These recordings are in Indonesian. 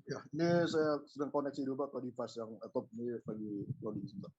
Ya, ini saya sedang koneksi dulu Pak ke device yang laptop ini lagi loading sebentar.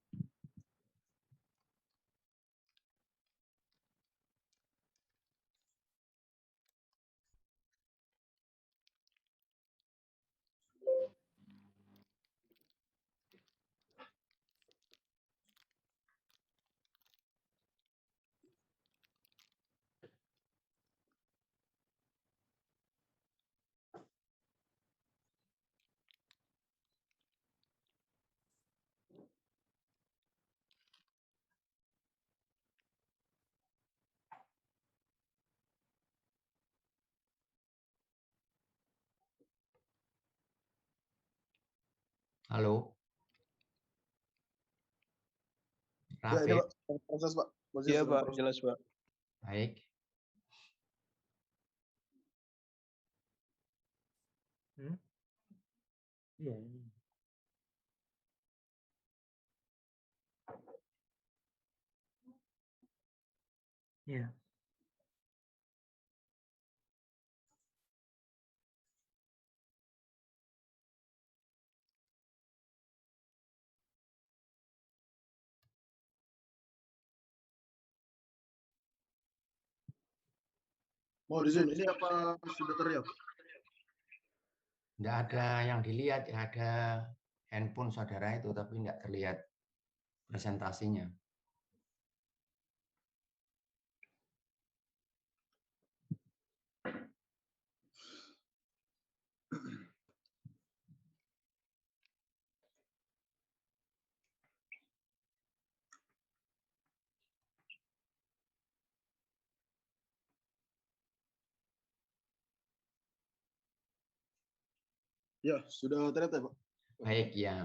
Halo, Ya, ini Rafid. Pak, proses Pak. Masih Iya sedang Pak, proses. jelas Pak. Baik. Iya. Iya. Mau di Zoom ini apa sudah terlihat? Tidak ada yang dilihat, ya ada handphone saudara itu, tapi tidak terlihat presentasinya. Ya, sudah terlihat ya Pak. Baik, ya.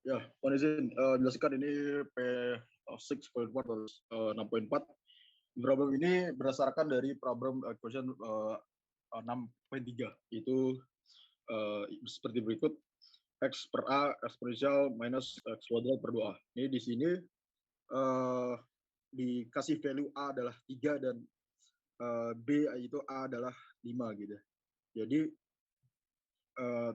Ya, mohon izin jelaskan ini P6.4 problem ini berdasarkan dari problem question 6.3 itu seperti berikut: x per a eksponensial minus x kuadrat per 2a. Ini di sini dikasih value a adalah 3 dan b itu a adalah 5 gitu. Jadi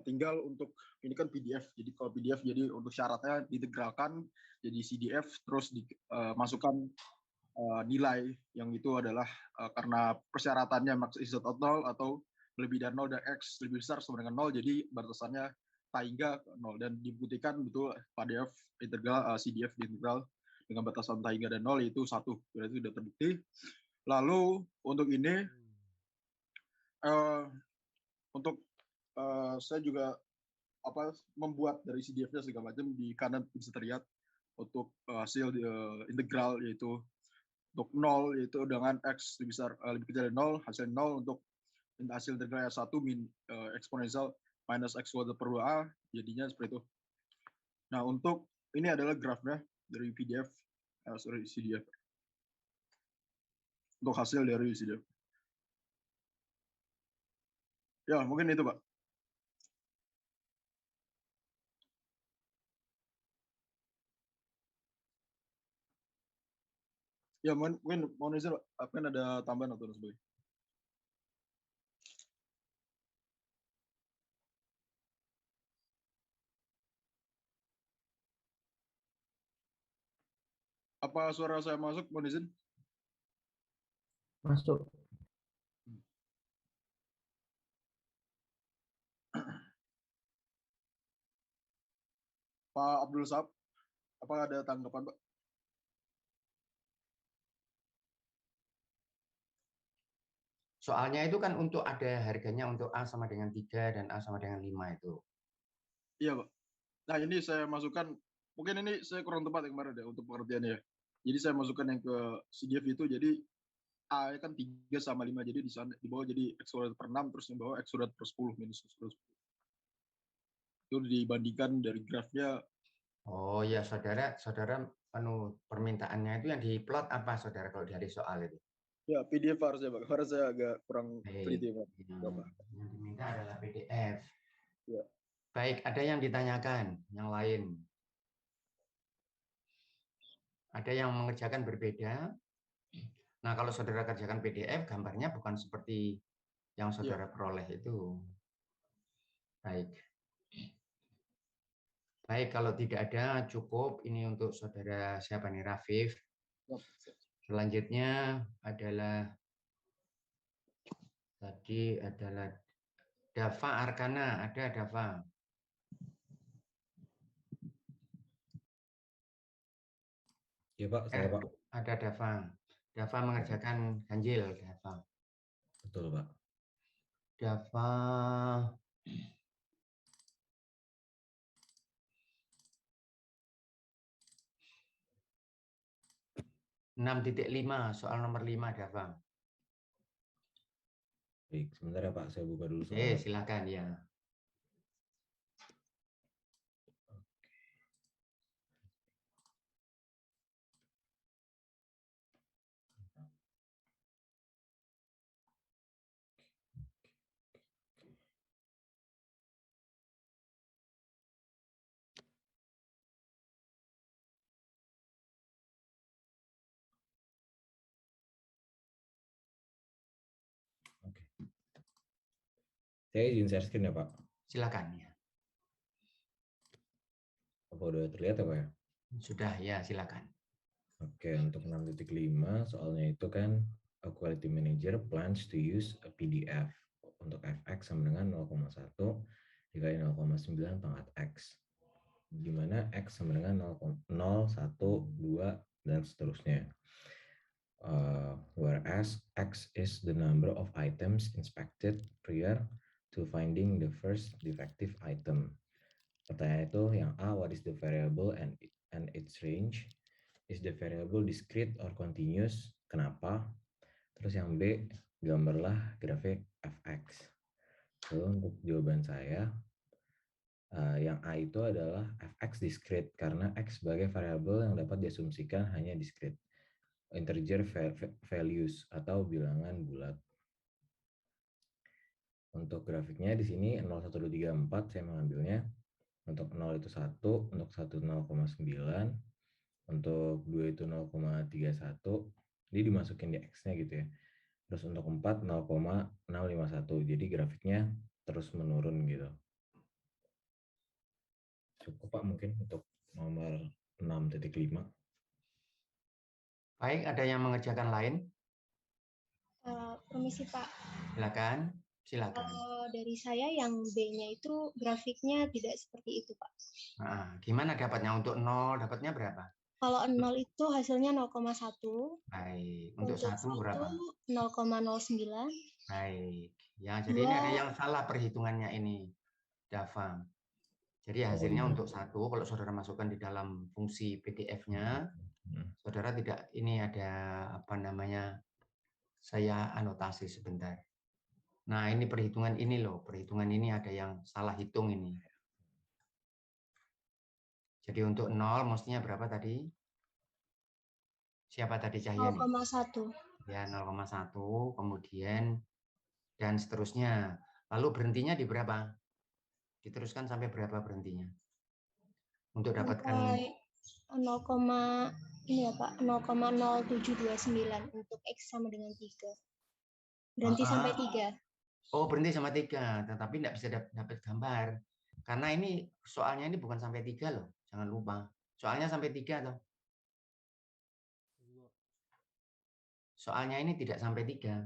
tinggal untuk ini kan PDF, jadi kalau PDF jadi untuk syaratnya diintegralkan jadi CDF terus dimasukkan nilai yang itu adalah karena persyaratannya max is not 0 atau lebih dari 0 dan x lebih besar sama dengan 0, jadi batasannya tangga 0 dan dibuktikan betul PDF integral CDF diintegral dengan batasan tangga dan 0 yaitu 1, berarti sudah terbukti. Lalu untuk ini untuk saya juga membuat dari CDF-nya segala macam, di kanan bisa terlihat untuk hasil integral yaitu untuk 0 yaitu dengan x lebih besar lebih kecil dari 0 hasil 0 untuk hasil integral 1 min eksponensial minus x kuadrat per 2a jadinya seperti itu. Nah, untuk ini adalah grafnya dari PDF CDF untuk hasil dari CDF. Ya, mungkin itu Pak. Ya, mungkin mohon izin Pak, apa ada tambahan atau sebagainya? Apa suara saya masuk, mohon izin? Masuk. Pak Abdul Sab, apa ada tanggapan Pak? Soalnya itu kan untuk ada harganya untuk A sama dengan 3 dan A sama dengan 5 itu. Iya Pak. Nah, ini saya masukkan, mungkin ini saya kurang tepat yang kemarin deh untuk pengertiannya ya. Jadi saya masukkan yang ke CDF itu, jadi A kan 3 sama 5, jadi di sana di bawah jadi X kuadrat per 6, terus yang bawah X kuadrat per 10 minus X kuadrat per 10. Itu dibandingkan dari grafnya. Oh ya, saudara permintaannya itu yang diplot apa saudara kalau dari soal itu? Ya, PDF harusnya Pak, karena saya agak kurang teliti Pak. Yang diminta adalah PDF. Ya. Baik, ada yang ditanyakan, yang lain. Ada yang mengerjakan berbeda. Nah, kalau saudara kerjakan PDF, gambarnya bukan seperti yang saudara peroleh itu. Baik. Baik, kalau tidak ada cukup ini untuk saudara siapa nih, Rafif. Selanjutnya adalah tadi adalah Dava Arkana, ada Dava. Ya Pak, saya Pak. Ada Dava. Dava mengerjakan ganjil, Dava. Betul Pak. Dava 6.5, soal nomor 5, Dava. Baik, sebentar ya Pak, saya buka dulu Oke, soalnya. silakan ya. Oke. Saya izin share screen ya Pak. Silakan ya. Apa udah terlihat ya Pak ya? Sudah ya, silakan. Oke, untuk 6.5 soalnya itu kan a quality manager plans to use a PDF untuk fx sama dengan 0,1 dikali 0,9 pangkat x. Di mana x sama dengan 0, 1, 2, dan seterusnya. Whereas x is the number of items inspected prior to finding the first defective item. Pertanyaan itu yang A, what is the variable and its range? Is the variable discrete or continuous? Kenapa? Terus yang B, gambarlah grafik fx. Lalu untuk jawaban saya, yang A itu adalah fx discrete karena x sebagai variabel yang dapat diasumsikan hanya discrete. Integer values atau bilangan bulat. Untuk grafiknya di sini 0, 1, 2, 3, 4 saya mengambilnya. Untuk 0 itu 1, untuk 1 0,9, untuk 2 itu 0,31. Jadi dimasukin di X-nya gitu ya. Terus untuk 4 0,651. Jadi grafiknya terus menurun gitu. Cukup Pak mungkin untuk nomor 6.5. Baik, ada yang mengerjakan lain? Permisi Pak. Silakan, silakan. Dari saya yang B-nya itu grafiknya tidak seperti itu Pak. Nah, gimana dapatnya untuk 0? Dapatnya berapa? Kalau 0 itu hasilnya 0,1. Baik, untuk 1 berapa? 0,09. Baik, ya jadi ini ada yang salah perhitungannya ini, Dava. Jadi hasilnya untuk 1, kalau saudara masukkan di dalam fungsi PDF-nya, saudara tidak, ini ada apa namanya, saya anotasi sebentar. Nah, ini perhitungan ini loh, perhitungan ini ada yang salah hitung ini. Jadi untuk 0 mestinya berapa tadi? Siapa tadi Cahyani? 0,1. Ya, 0,1, kemudian dan seterusnya. Lalu berhentinya di berapa? Diteruskan sampai berapa berhentinya? Untuk dapatkan 0, ini ya Pak, 0,0729 untuk X sama dengan 3. Berhenti sampai 3. Oh, berhenti sama 3, tetapi tidak bisa dapat gambar. Karena ini soalnya ini bukan sampai 3 loh, jangan lupa. Soalnya sampai 3 loh. Soalnya ini tidak sampai 3.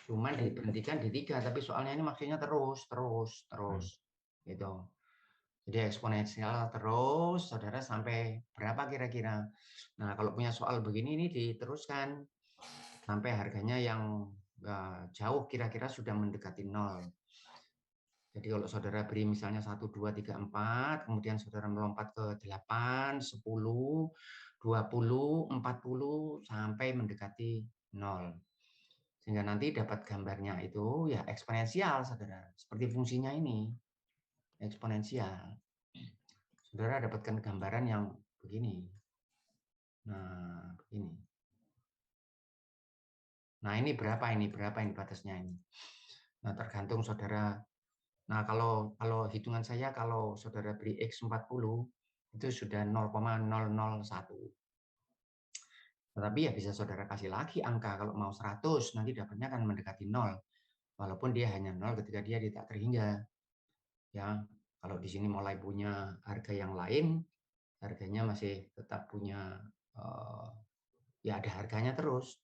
Cuman diberhentikan di 3, tapi soalnya ini maksudnya terus. Gitu. Jadi eksponensial terus, saudara sampai berapa kira-kira? Nah, kalau punya soal begini ini diteruskan sampai harganya yang jauh kira-kira sudah mendekati 0. Jadi kalau saudara beri misalnya 1, 2, 3, 4, kemudian saudara melompat ke 8, 10, 20, 40, sampai mendekati 0. Sehingga nanti dapat gambarnya itu ya eksponensial, saudara. Seperti fungsinya ini, eksponensial. Saudara dapatkan gambaran yang begini. Nah, begini. Nah, ini berapa ini batasnya ini. Nah, tergantung saudara. Nah, kalau hitungan saya, kalau saudara beri X40, itu sudah 0,001. Tetapi ya bisa saudara kasih lagi angka, kalau mau 100, nanti dapatnya akan mendekati 0. Walaupun dia hanya 0 ketika dia tidak terhingga. Ya, Kalau di sini mulai punya harga yang lain, harganya masih tetap punya, ya ada harganya terus.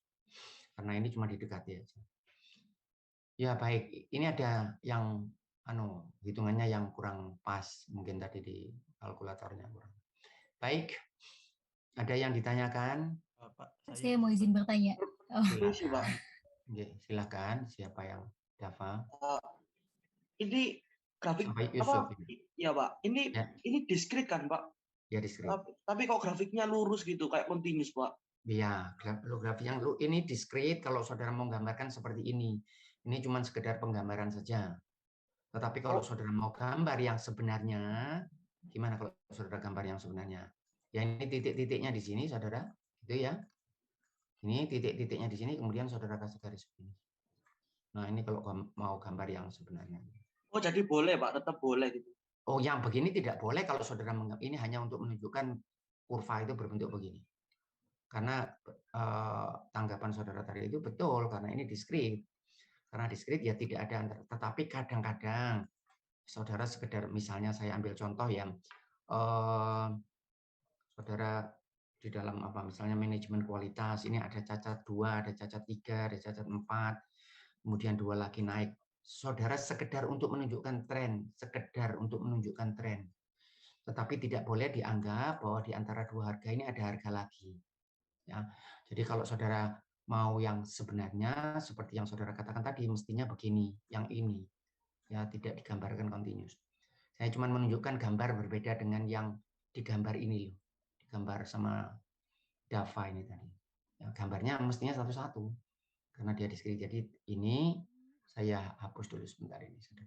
Karena ini cuma didekati aja. Ya baik, ini ada yang hitungannya yang kurang pas, mungkin tadi di kalkulatornya kurang. Baik, ada yang ditanyakan? Pak, saya mau izin bertanya. Silakan. Silakan, siapa yang Dava? Ini grafik Sampai Yusuf. apa? Ya Pak, ini diskrit kan Pak? Ya diskrit. Tapi kok grafiknya lurus gitu, kayak continuous Pak? Iya, grafik yang ini diskrit. Kalau saudara mau gambarkan seperti ini, cuma sekedar penggambaran saja. Tetapi kalau saudara mau gambar yang sebenarnya, gimana kalau saudara gambar yang sebenarnya? Ya ini titik-titiknya di sini, saudara, itu ya. Ini titik-titiknya di sini, kemudian saudara kasih garis begini. Nah ini kalau mau gambar yang sebenarnya. Oh jadi boleh Pak, tetap boleh gitu. Oh yang begini tidak boleh kalau saudara ini hanya untuk menunjukkan kurva itu berbentuk begini. Karena tanggapan saudara tadi itu betul, karena ini diskrit. Karena diskrit ya tidak ada, tetapi kadang-kadang saudara sekedar, misalnya saya ambil contoh yang saudara di dalam misalnya manajemen kualitas, ini ada cacat 2, ada cacat 3, ada cacat 4, kemudian 2 lagi naik. Saudara sekedar untuk menunjukkan tren, tetapi tidak boleh dianggap bahwa di antara dua harga ini ada harga lagi. Ya, jadi kalau saudara mau yang sebenarnya seperti yang saudara katakan tadi, mestinya begini, yang ini, ya tidak digambarkan continuous. Saya cuma menunjukkan gambar berbeda dengan yang digambar ini loh, digambar sama Dava ini tadi. Ya, gambarnya mestinya satu-satu karena dia diskrit. Jadi ini saya hapus dulu sebentar ini, saudara.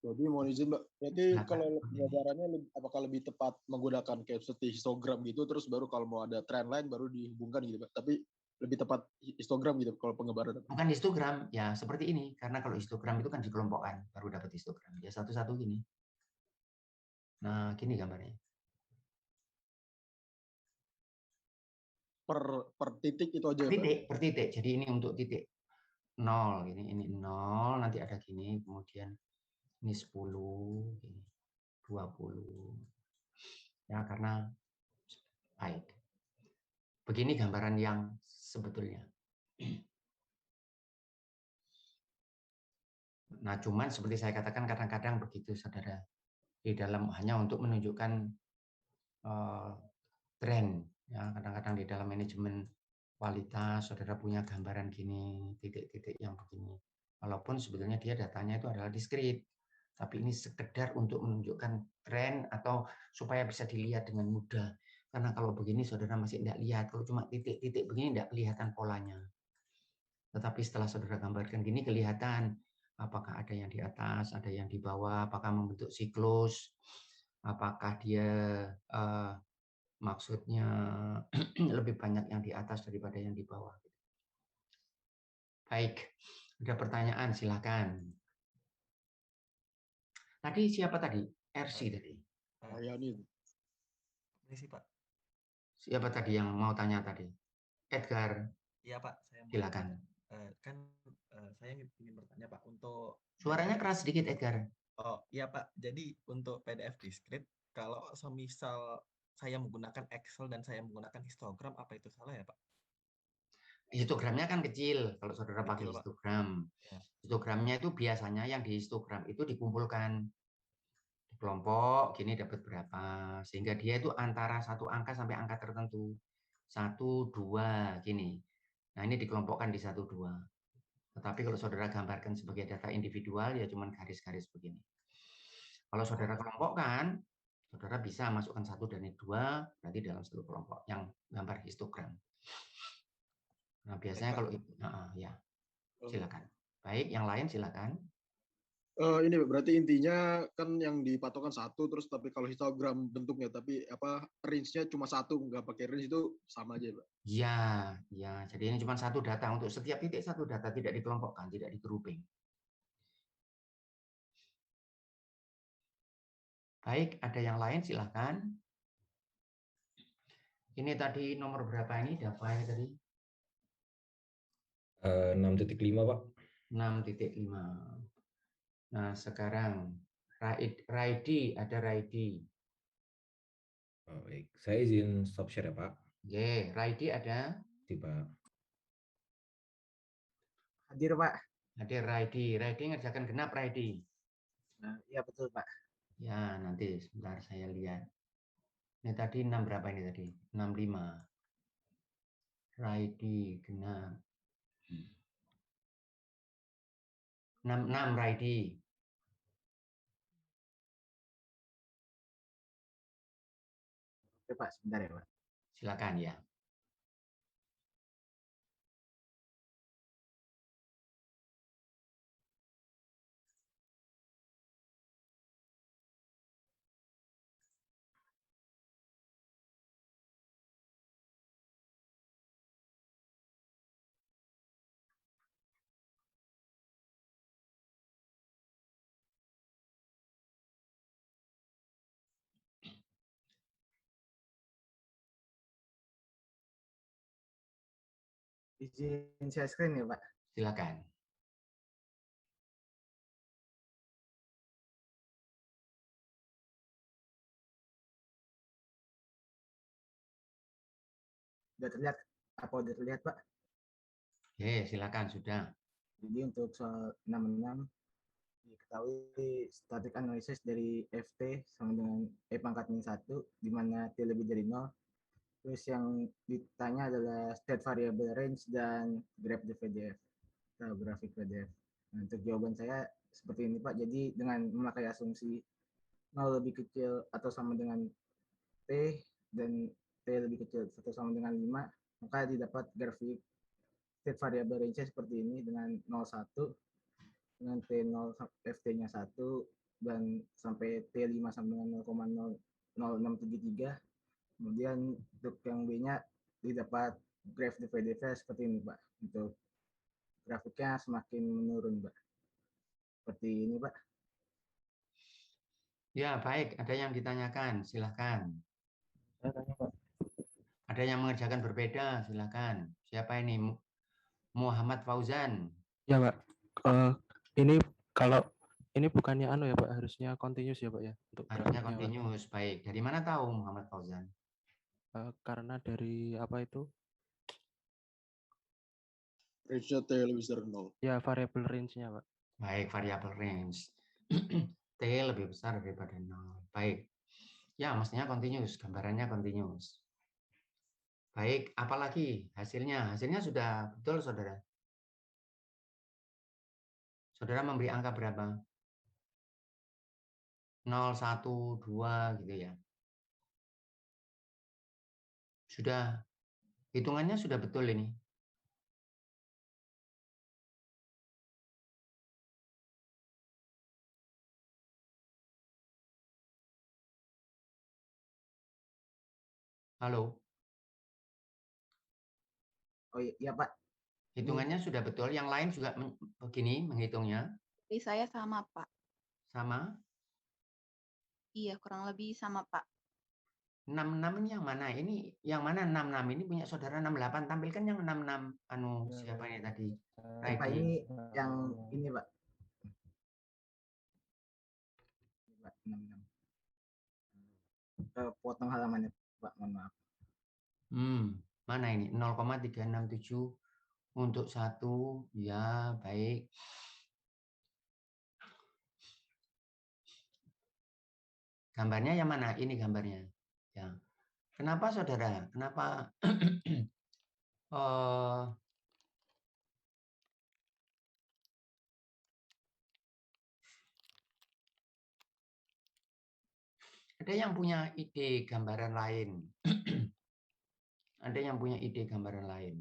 Jadi mohon izin Mbak, berarti kalau gambarannya apakah lebih tepat menggunakan kayak seperti histogram gitu, terus baru kalau mau ada trend line baru dihubungkan gitu Mbak, tapi lebih tepat histogram gitu kalau penggambaran? Bukan histogram, ya seperti ini, karena kalau histogram itu kan dikelompokkan, baru dapat histogram, ya satu-satu gini. Nah, gini gambarnya. Per titik itu aja per titik, jadi ini untuk titik 0, ini 0, nanti ada gini, kemudian ini 10, ini 20. Ya, karena baik. Begini gambaran yang sebetulnya. Nah, cuman seperti saya katakan kadang-kadang begitu, saudara. Di dalam hanya untuk menunjukkan tren. Ya, kadang-kadang di dalam manajemen kualitas, saudara punya gambaran gini, titik-titik yang begini. Walaupun sebetulnya dia datanya itu adalah diskrit. Tapi ini sekedar untuk menunjukkan tren atau supaya bisa dilihat dengan mudah. Karena kalau begini saudara masih tidak lihat. Kalau cuma titik-titik begini tidak kelihatan polanya. Tetapi setelah saudara gambarkan gini kelihatan apakah ada yang di atas, ada yang di bawah, apakah membentuk siklus, apakah dia maksudnya lebih banyak yang di atas daripada yang di bawah. Baik, ada pertanyaan silakan. Tadi siapa tadi? RC tadi. Permisi Pak. Siapa tadi yang mau tanya tadi? Edgar. Iya Pak, saya mau silakan. Saya ingin bertanya Pak untuk suaranya keras sedikit Edgar. Oh iya Pak, jadi untuk PDF diskrit kalau semisal saya menggunakan Excel dan saya menggunakan histogram, apa itu salah ya Pak? Histogramnya kan kecil kalau saudara pakai histogram. Ya. Histogramnya itu biasanya yang di histogram itu dikumpulkan di kelompok, gini dapat berapa, sehingga dia itu antara satu angka sampai angka tertentu, 1, 2, gini. Nah ini dikelompokkan di 1, 2. Tetapi kalau saudara gambarkan sebagai data individual ya cuman garis-garis begini. Kalau saudara kelompokkan, saudara bisa masukkan 1 dan 2 berarti dalam satu kelompok yang gambar histogram. Nah biasanya kalau ya silakan. Baik, yang lain silakan. Ini berarti intinya kan yang dipatokan 1 terus, tapi kalau histogram bentuknya tapi range-nya cuma 1, nggak pakai range itu sama aja Pak? Ya. Jadi ini cuma 1 data untuk setiap titik, 1 data, tidak dikelompokkan, tidak di grouping. Baik, ada yang lain silakan. Ini tadi nomor berapa ini Dava tadi? 6.5 Pak. 6.5. Nah sekarang Raidi, ada Raidi. Oh, baik. Saya izin stop share ya, Pak. Oke, Raidi ada? Di Pak. Hadir, Pak. Ada Raidi. Raidi ngerjakan genap Raidi. Iya, betul, Pak. Ya, nanti sebentar saya lihat. Ini tadi 6 berapa ini tadi? 65. Raidi genap. 66 Raidi. Oke, Pak, sebentar ya, Pak. Silakan ya. Izin share screen ya, Pak. Silakan. Sudah terlihat? Apa udah terlihat, Pak? Oke, silakan sudah. Jadi untuk soal 66 diketahui static analysis dari FT sama dengan E pangkat min 1, di mana T lebih dari 0. Terus yang ditanya adalah state variable range dan graph the PDF atau grafik PDF. Nah, untuk jawaban saya seperti ini, Pak. Jadi dengan memakai asumsi 0 lebih kecil atau sama dengan T dan T lebih kecil atau sama dengan 5, maka didapat grafik state variable range seperti ini dengan 01 dengan T0 FT-nya 1 dan sampai T5 sampai dengan 0,0673. Kemudian untuk yang B-nya didapat graph the PDF seperti ini, Pak. Untuk grafiknya semakin menurun, Pak. Seperti ini, Pak. Ya, baik. Ada yang ditanyakan, silakan. Saya tanya, Pak. Ada yang mengerjakan berbeda, silakan. Siapa ini? Muhammad Fauzan. Ya, Pak. Ini kalau ini bukannya anu ya, Pak, harusnya continuous ya, Pak ya, untuk Harusnya grafiknya, Pak. continuous. Baik. Dari mana tahu Muhammad Fauzan? Karena dari apa itu? Range-nya T lebih besar 0. Ya, variable range-nya, Pak. Baik, variable range. T lebih besar daripada 0. Baik. Ya, mestinya continuous. Gambarannya continuous. Baik, apalagi hasilnya? Hasilnya sudah betul, Saudara? Saudara memberi angka berapa? 0, 1, 2 gitu ya. Sudah, hitungannya sudah betul ini. Halo, Oh iya, Pak. hitungannya sudah betul. Yang lain juga begini menghitungnya. Tapi saya sama, Pak. Sama? Iya, kurang lebih sama, Pak. 66 ini yang mana? Ini yang mana 66? Ini punya saudara 68. Tampilkan yang 66. Anu, Ya, siapa ini tadi? Pak, Raidi. ini yang ini, Pak. Ini, Pak, 66. Potong halamannya, Pak. Mohon maaf. Mana ini? 0,367 untuk 1. Ya, baik. Gambarnya yang mana? Ini gambarnya. Ya. Kenapa saudara? Kenapa ada yang punya ide gambaran lain? Ada yang punya ide gambaran lain?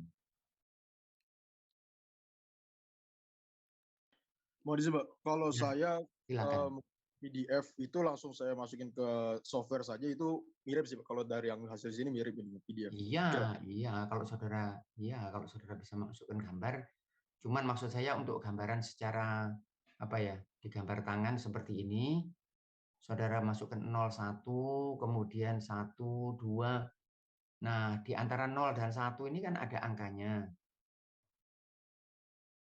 Mau disebut, kalau Ya, saya silakan. PDF itu langsung saya masukin ke software saja, itu mirip sih, Pak. Kalau dari yang hasil sini mirip ini PDF. Iya, kalau saudara bisa masukkan gambar. Cuman maksud saya untuk gambaran secara apa ya, di gambar tangan seperti ini, saudara masukkan 01, kemudian 1, 2. Nah, di antara 0 dan 1 ini kan ada angkanya.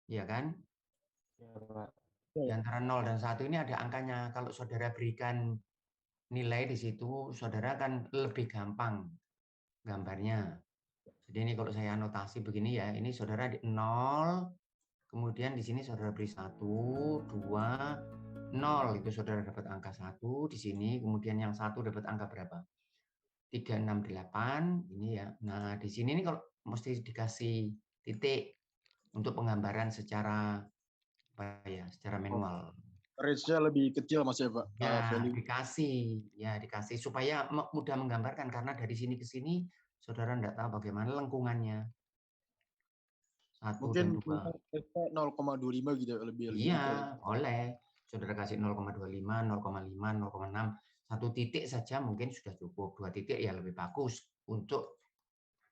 Iya kan? Ya, Pak. Di antara 0 dan 1 ini ada angkanya. Kalau saudara berikan nilai di situ, saudara kan lebih gampang gambarnya. Jadi ini kalau saya anotasi begini ya, ini saudara di 0, kemudian di sini saudara beri 1, 2, 0. Itu saudara dapat angka 1 di sini, kemudian yang 1 dapat angka berapa? 3, 6, 8, ini ya. Nah, di sini ini kalau mesti dikasih titik untuk penggambaran secara apa ya, secara manual. Range-nya lebih kecil Mas ya Pak. Ya, Value. dikasih supaya mudah menggambarkan karena dari sini ke sini saudara tidak tahu bagaimana lengkungannya. 1 dan Mungkin 2. 0,25 gitu lebih Iya, detail. boleh. Saudara kasih 0,25, 0,5, 0,6. 1 titik saja mungkin sudah cukup. 2 titik ya lebih bagus untuk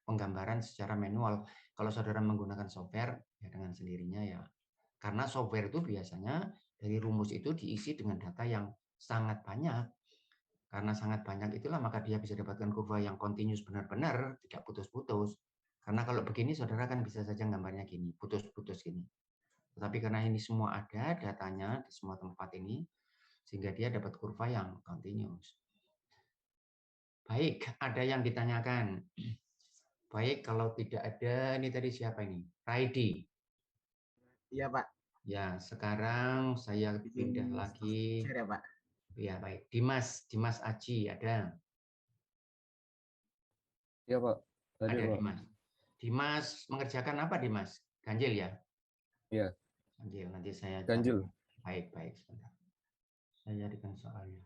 penggambaran secara manual. Kalau saudara menggunakan software ya dengan sendirinya ya. Karena software itu biasanya dari rumus itu diisi dengan data yang sangat banyak. Karena sangat banyak itulah maka dia bisa dapatkan kurva yang continuous benar-benar, tidak putus-putus. Karena kalau begini saudara kan bisa saja gambarnya gini, putus-putus gini. Tetapi karena ini semua ada datanya di semua tempat ini, sehingga dia dapat kurva yang continuous. Baik, ada yang ditanyakan. Baik, kalau tidak ada, ini tadi siapa ini? Raidi. Iya, Pak. Ya, sekarang saya pindah lagi. Share ya, Pak. Ya, baik. Dimas Aji ada. Iya, Pak. Tadi, Ada Pak. Dimas. Dimas mengerjakan apa, Dimas? Ganjil ya? Iya. Ganjil. Nanti saya Ganjil. Baik, sebentar. Saya jadikan soalnya.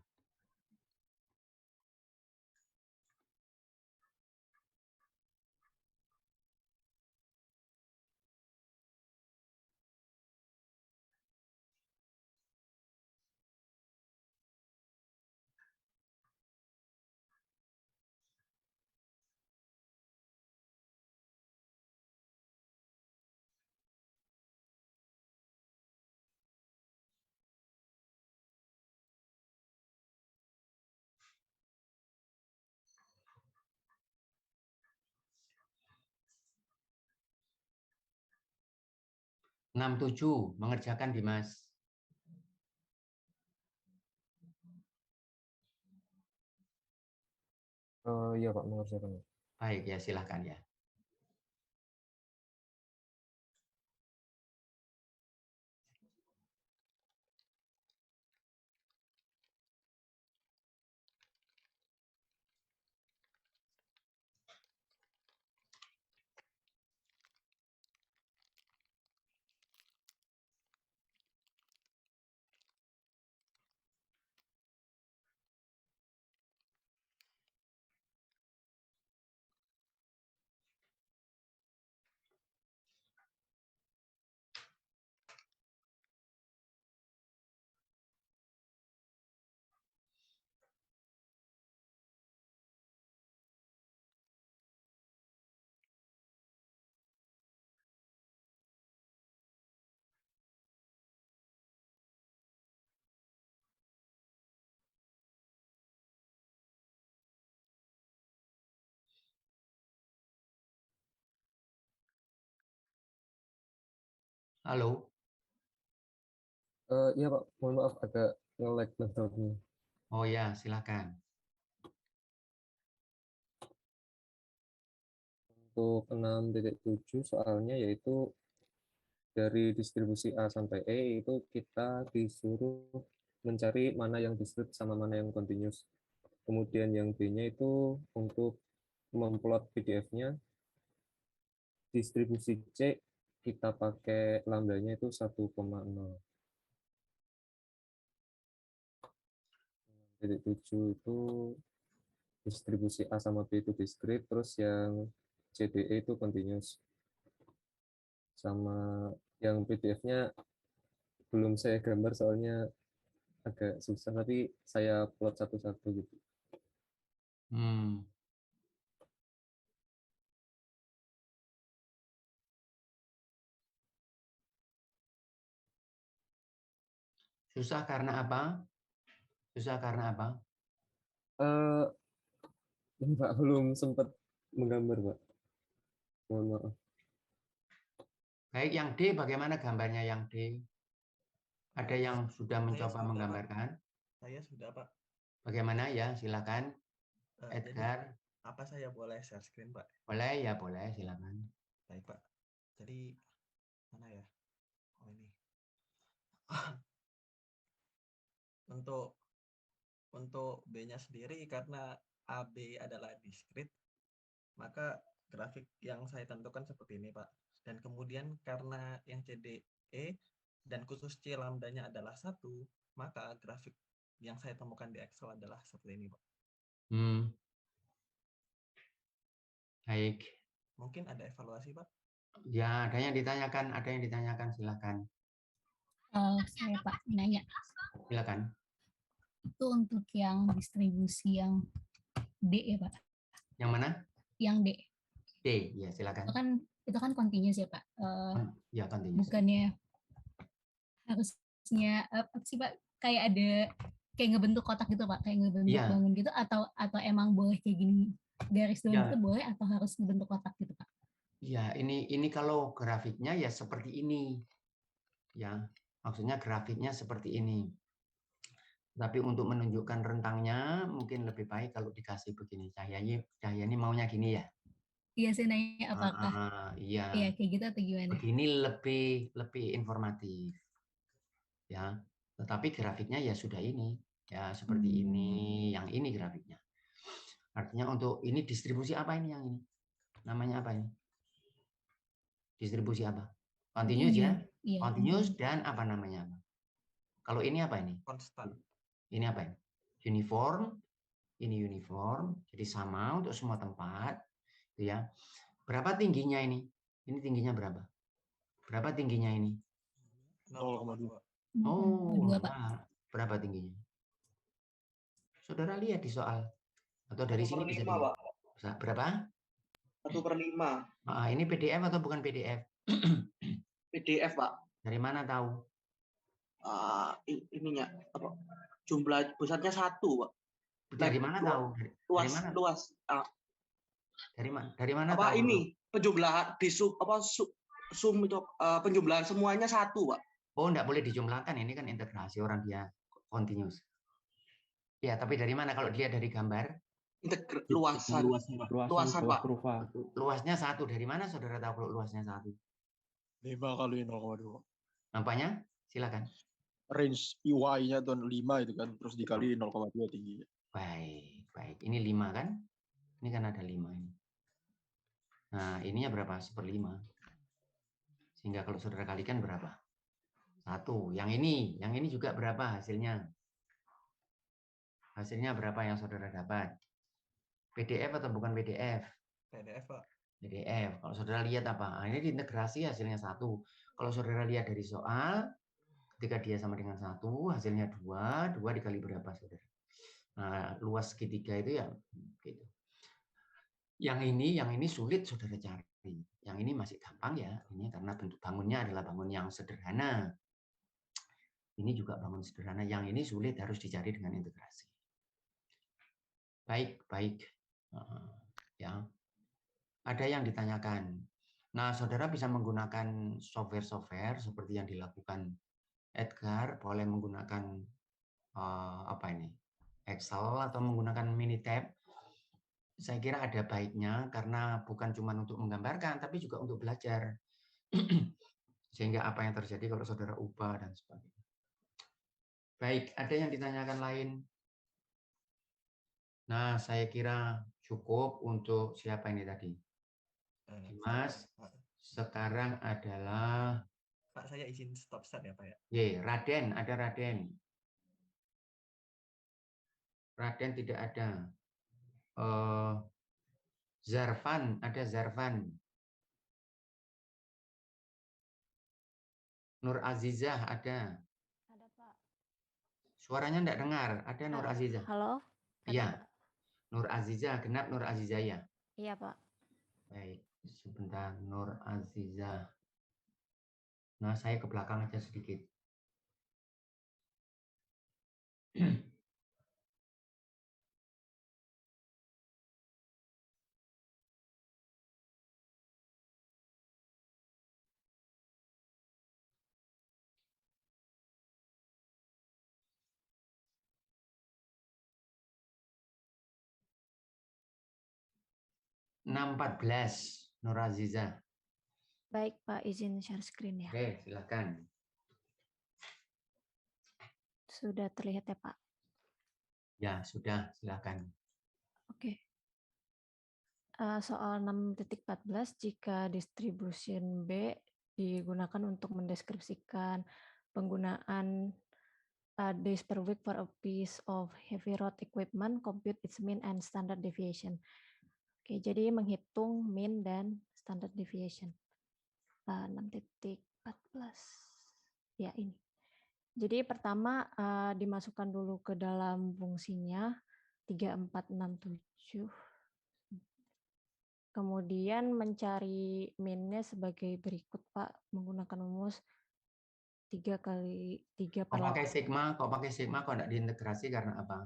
(67) mengerjakan Dimas. Iya, Pak, mengerjakan. Baik ya, silahkan ya. Halo. Iya, Pak. Mohon maaf agak nge-lag laptopnya. Oh ya, silakan. Untuk 6.7 soalnya yaitu dari distribusi A sampai E itu kita disuruh mencari mana yang discrete sama mana yang continuous. Kemudian yang B-nya itu untuk memplot PDF-nya, distribusi C kita pakai lambdanya itu 1,0. 7 itu distribusi A sama B itu discrete, terus yang CDE itu continuous. Sama yang PDF-nya belum saya gambar soalnya agak susah, tapi saya plot satu-satu gitu. Susah karena apa? Pak, belum sempat menggambar, Pak. Mohon maaf. Baik, yang D bagaimana gambarnya yang D? Ada yang sudah Saya mencoba sudah, Pak. menggambarkan? Saya sudah, Pak. Bagaimana ya? Silakan. Jadi Edgar. apa saya boleh share screen, Pak? Boleh ya, boleh. Silakan. Baik, Pak. Jadi mana ya? Oh, ini. Untuk B-nya sendiri karena AB adalah diskrit, maka grafik yang saya tentukan seperti ini, Pak. Dan kemudian karena yang CDE dan khusus C lambdanya adalah 1, maka grafik yang saya temukan di Excel adalah seperti ini, Pak. Baik. Mungkin ada evaluasi, Pak? Ya, ada yang ditanyakan, silakan. Saya Pak nanya. Silakan. Itu untuk yang distribusi yang D ya Pak? Yang mana? Yang D. D, ya silakan. Itu kan continuous ya Pak? Ya continuous. Bukannya harusnya apa sih Pak? Kayak ada kayak ngebentuk kotak gitu Pak, kayak ngebentuk bangun gitu, atau emang boleh kayak gini garis doang gitu boleh, atau harus ngebentuk kotak gitu Pak? Ya, ini kalau grafiknya ya seperti ini. Ya, maksudnya grafiknya seperti ini. Tapi untuk menunjukkan rentangnya mungkin lebih baik kalau dikasih begini. Cahaya ini maunya gini ya. Iya, saya nanya apakah iya kayak gitu atau gimana? Begini lebih informatif. Ya, tetapi grafiknya ya sudah ini. Ya, seperti ini, yang ini grafiknya. Artinya untuk ini distribusi apa ini yang ini? Namanya apa ini? Distribusi apa? Continuous ya? Continuous dan apa namanya? Kalau ini apa ini? Konstan. Ini apa ini? Uniform. Ini uniform, jadi sama untuk semua tempat. Ya. Berapa tingginya ini? Ini tingginya berapa? Berapa tingginya ini? 0,2. Oh, berapa tingginya? Saudara lihat di soal. Atau dari sini bisa dilihat. Berapa? 1/5. Ini PDF atau bukan PDF? PDF, Pak. Dari mana tahu? Ininya apa? Jumlah besarnya 1, Pak. Dari mana tahu? Luas. Dari mana apa tahu? Ini penjumlahan di sum itu penjumlahan semuanya 1, Pak. Oh, enggak boleh dijumlahkan. Ini kan integrasi, orang dia continuous. Ya, tapi dari mana kalau dilihat dari gambar? Luasan, Pak. Luasnya 1. Dari mana saudara tahu kalau luasnya 1? 5 kali 0,2. Nampaknya? Silakan. Range EY-nya tuh 5 itu kan, terus dikali 0,2 tingginya. Baik. Ini 5 kan? Ini kan ada 5 ini. Nah, ininya berapa? 1/5. Sehingga kalau saudara kalikan berapa? 1. Yang ini juga berapa hasilnya? Hasilnya berapa yang saudara dapat? PDF atau bukan PDF? PDF, Pak. PDF. Kalau saudara lihat apa? Ini diintegrasi hasilnya 1. Kalau saudara lihat dari soal, ketika dia sama dengan 1, hasilnya 2. 2 dikali berapa, saudara? Nah, luas segitiga itu ya gitu. Yang ini sulit saudara cari. Yang ini masih gampang ya. Ini karena bentuk bangunnya adalah bangun yang sederhana. Ini juga bangun sederhana. Yang ini sulit, harus dicari dengan integrasi. Baik. Ya. Ada yang ditanyakan. Nah, saudara bisa menggunakan software seperti yang dilakukan Edgar, boleh menggunakan Excel atau menggunakan Minitab. Saya kira ada baiknya karena bukan cuma untuk menggambarkan, tapi juga untuk belajar. Sehingga apa yang terjadi kalau saudara ubah dan sebagainya. Baik, ada yang ditanyakan lain? Nah, saya kira cukup untuk siapa ini tadi? Mas, sekarang adalah... Pak, saya izin stop start ya, Pak ya? Raden, ada Raden. Raden tidak ada. Zarfan, ada Zarfan. Nur Azizah ada. Ada, Pak. Suaranya enggak dengar. Ada Nur Azizah. Halo? Iya. Nur Azizah, genap Nur Azizah ya? Iya, Pak. Baik, sebentar Nur Azizah. Nah, saya ke belakang aja sedikit. 6.14, Nur Aziza. Baik, Pak, izin share screen ya. Oke, silakan. Sudah terlihat ya, Pak? Ya, sudah, silakan. Oke. Soal 6.14, jika distribution B digunakan untuk mendeskripsikan penggunaan days per week for a piece of heavy road equipment, compute its mean and standard deviation. Oke, jadi menghitung mean dan standard deviation. 6.14. Ya, ini. Jadi pertama dimasukkan dulu ke dalam fungsinya 3467. Kemudian mencari min-nya sebagai berikut, Pak, menggunakan rumus 3 kali 3 per 8. Kok pakai sigma, kok enggak diintegrasi karena apa?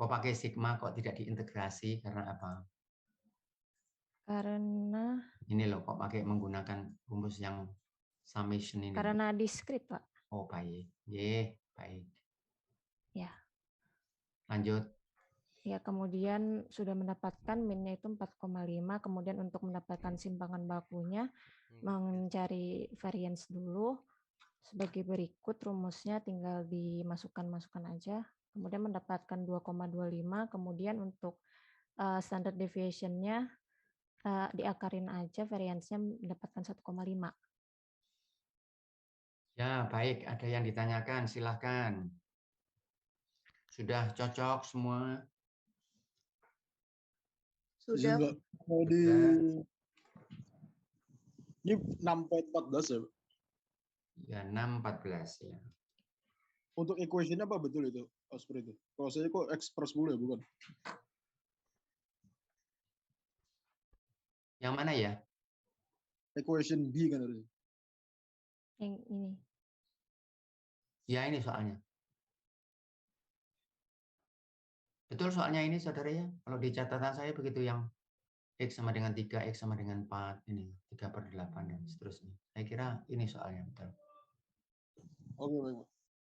Kok pakai sigma, kok tidak diintegrasi karena apa? Karena ini loh, kok pakai menggunakan rumus yang summation ini? Karena diskrit, Pak. Oh, baik. Ye, baik. Ya. Lanjut. Ya, kemudian sudah mendapatkan min-nya itu 4,5, kemudian untuk mendapatkan simpangan bakunya mencari variance dulu sebagai berikut, rumusnya tinggal dimasukkan aja, kemudian mendapatkan 2,25, kemudian untuk standard deviation-nya diakarin aja, variance-nya mendapatkan 1,5. Ya, baik, ada yang ditanyakan, silahkan. Sudah cocok semua? Sudah. Ini 6.14 ya? Ya, 6.14 ya. Untuk equation apa betul itu? Seperti itu. Kalau saya kok X per 10 ya, bukan? Yang mana ya? Equation B kan harusnya. Yang ini. Ya, ini soalnya. Betul soalnya ini, saudara ya. Kalau di catatan saya begitu, yang X sama dengan 3, X sama dengan 4, ini 3/8 dan seterusnya. Saya kira ini soalnya, betul. Oke, baik.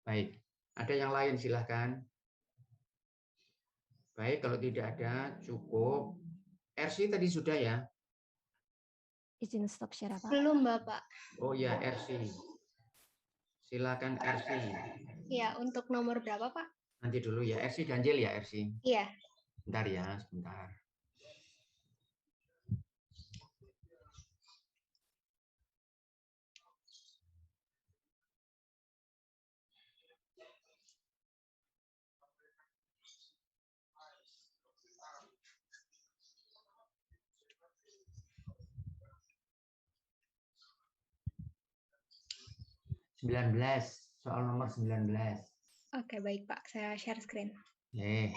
Baik, ada yang lain silahkan. Baik, kalau tidak ada, cukup. RC tadi sudah ya? Izin stop share, Pak. Belum, Bapak. Oh ya, RC. Silakan RC. Ya, untuk nomor berapa, Pak? Nanti dulu ya, RC ganjil ya, RC? Iya. Bentar ya, sebentar. Soal nomor 19. Oke, baik, Pak. Saya share screen. Oke.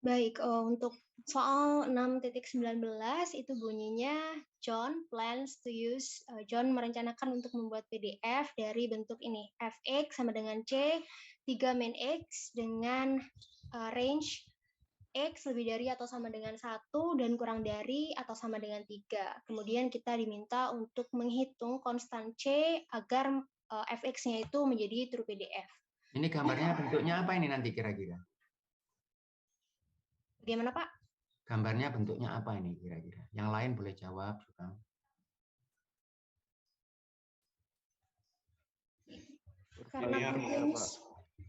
Baik, untuk soal 6.19 itu bunyinya John merencanakan untuk membuat PDF dari bentuk ini, fx sama dengan c, 3 min x dengan range x lebih dari atau sama dengan 1 dan kurang dari atau sama dengan 3. Kemudian kita diminta untuk menghitung konstan c agar fx-nya itu menjadi true PDF. Ini gambarnya bentuknya apa ini nanti kira-kira? Bagaimana, Pak? Gambarnya bentuknya apa ini kira-kira? Yang lain boleh jawab juga. Karena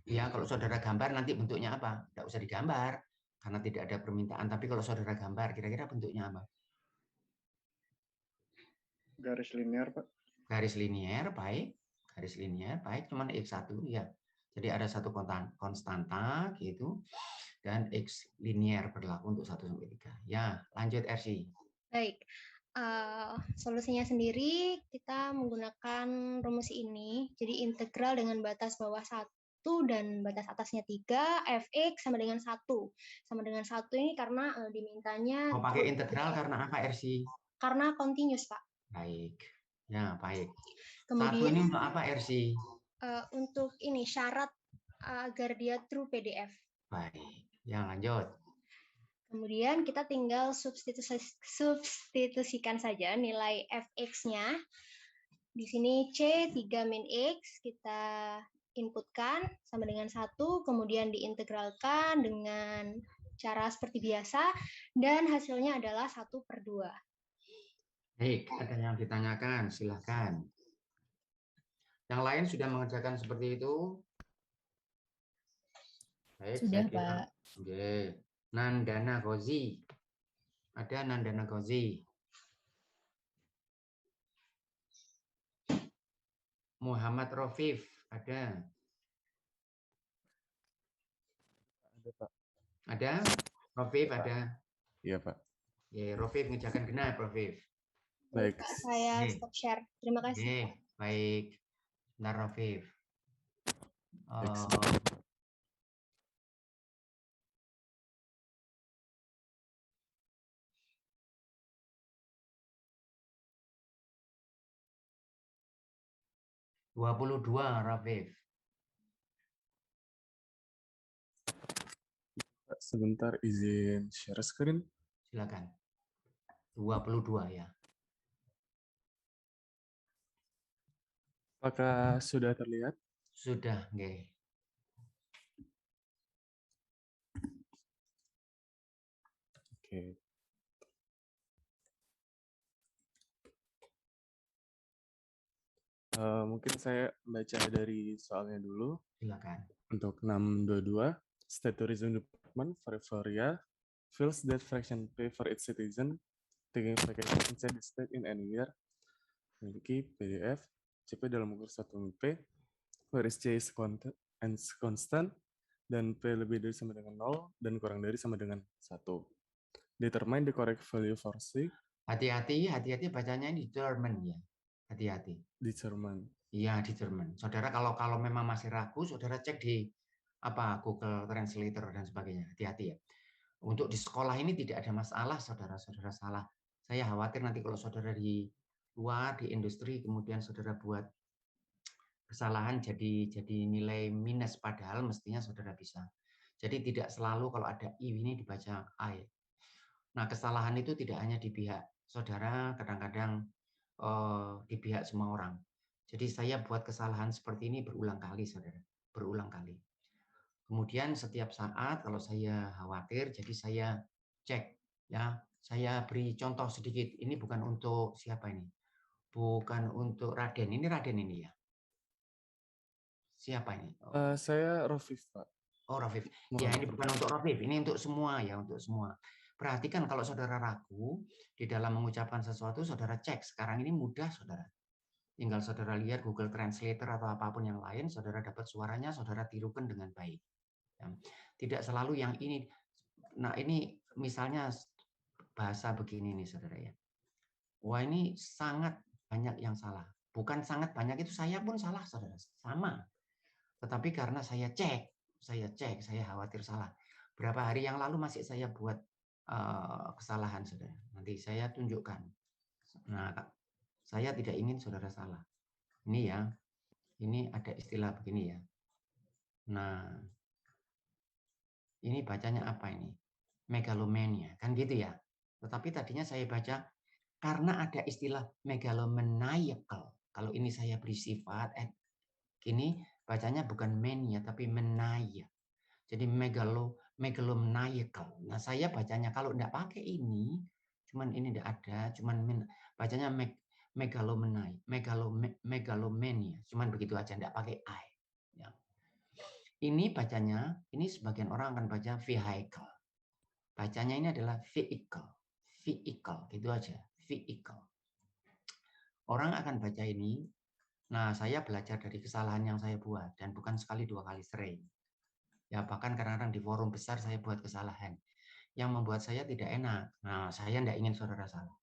ya, kalau saudara gambar nanti bentuknya apa? Tidak usah digambar karena tidak ada permintaan. Tapi kalau saudara gambar, kira-kira bentuknya apa? Garis linear, Pak. Garis linear, baik. Garis linear, baik. Cuman X1 ya. Jadi ada satu konstanta gitu. Dan X linear berlaku untuk 1 sampai 3. Ya, lanjut RC. Baik. Solusinya sendiri kita menggunakan rumus ini. Jadi integral dengan batas bawah 1 dan batas atasnya 3, fx sama dengan 1. Sama dengan 1 ini karena dimintanya... Mau pakai integral karena apa, RC? Karena continuous, Pak. Baik. Ya, baik. Kemudian, 1 ini untuk apa, RC? Untuk ini, syarat agar dia true PDF. Baik. Ya, lanjut. Kemudian kita tinggal substitusikan saja nilai fx-nya. Di sini C 3 min X kita inputkan sama dengan 1, kemudian diintegralkan dengan cara seperti biasa, dan hasilnya adalah 1/2. Baik, ada yang ditanyakan, silahkan. Yang lain sudah mengerjakan seperti itu? Baik, Sudah, saya kira. Pak. Oke. Nandana Gozi. Ada Nandana Gozi. Muhammad Rofif. Ada. Ada, Pak. Ada? Rofif Pak. ada? Iya, Pak. Ya, Rofif mengerjakan genap, Rofif. Baik. Saya stop share. Terima kasih. Oke, baik. Bentar, Rofif. Baik. 22, Rafif. Sebentar, izin share screen. Silakan. 22 ya. Apakah sudah terlihat? Sudah, nggih. Oke. Mungkin saya baca dari soalnya dulu. Silakan. Untuk 622, State Tourism Department Victoria feels that fraction pay for its citizen taking vacation inside the state in any year. Memiliki PDF CP dalam ukur 1 P, where is C is constant, dan P lebih dari sama dengan 0, dan kurang dari sama dengan 1. Determine the correct value for C. Hati-hati bacanya ini determine ya. Hati-hati. Determine. Iya, determine. Saudara kalau memang masih ragu, saudara cek di Google Translator dan sebagainya. Hati-hati ya. Untuk di sekolah ini tidak ada masalah, saudara-saudara salah. Saya khawatir nanti kalau saudara di luar, di industri, kemudian saudara buat kesalahan jadi nilai minus, padahal mestinya saudara bisa. Jadi tidak selalu kalau ada I ini dibaca I. Nah, kesalahan itu tidak hanya di pihak saudara, kadang-kadang di pihak semua orang. Jadi saya buat kesalahan seperti ini berulang kali, saudara. Berulang kali. Kemudian setiap saat kalau saya khawatir, jadi saya cek. Ya, saya beri contoh sedikit. Ini bukan untuk siapa ini? Bukan untuk Raden. Ini Raden ini ya. Siapa ini? Saya Rofif, Pak. Oh, Rofif. Ya, ini bukan untuk Rofif. Ini untuk semua ya, untuk semua. Perhatikan kalau saudara ragu di dalam mengucapkan sesuatu, saudara cek. Sekarang ini mudah, saudara. Tinggal saudara lihat Google Translator atau apapun yang lain, saudara dapat suaranya, saudara tirukan dengan baik. Ya. Tidak selalu yang ini. Nah, ini misalnya bahasa begini nih, saudara ya. Wah, ini sangat banyak yang salah. Bukan sangat banyak, itu saya pun salah, saudara. Sama. Tetapi karena saya khawatir salah. Berapa hari yang lalu masih saya buat kesalahan, saudara. Nanti saya tunjukkan. Nah, saya tidak ingin saudara salah. Ini ya, ini ada istilah begini ya. Nah, ini bacanya apa ini? Megalomania, kan gitu ya. Tetapi tadinya saya baca karena ada istilah megalomaniacal. Kalau ini saya beri sifat, ini bacanya bukan mania tapi menaya. Jadi megalomaniacal. Nah, saya bacanya kalau enggak pakai ini, cuman ini enggak ada, cuman bacanya megalomania. Cuman begitu aja, enggak pakai I. Ya. Ini bacanya, ini sebagian orang akan baca vehicle. Bacanya ini adalah vehicle. Vehicle, gitu aja. Vehicle. Orang akan baca ini. Nah, saya belajar dari kesalahan yang saya buat dan bukan sekali, dua kali, sering. Ya, bahkan kadang-kadang di forum besar saya buat kesalahan yang membuat saya tidak enak. Nah, saya tidak ingin saudara salah.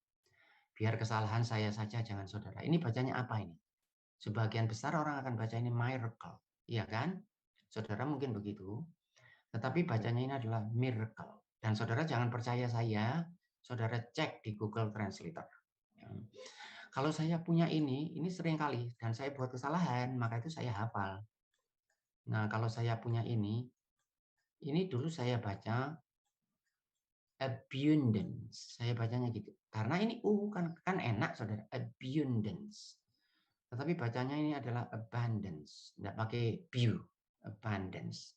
Biar kesalahan saya saja, jangan saudara. Ini bacanya apa ini? Sebagian besar orang akan baca ini miracle. Iya kan? Saudara mungkin begitu. Tetapi bacanya ini adalah miracle. Dan saudara jangan percaya saya, saudara cek di Google Translator. Ya. Kalau saya punya ini sering kali, dan saya buat kesalahan, maka itu saya hafal. Nah, kalau saya punya ini dulu saya baca abundance. Saya bacanya gitu. Karena ini kan enak saudara, abundance. Tetapi bacanya ini adalah abundance, tidak pakai bu, abundance.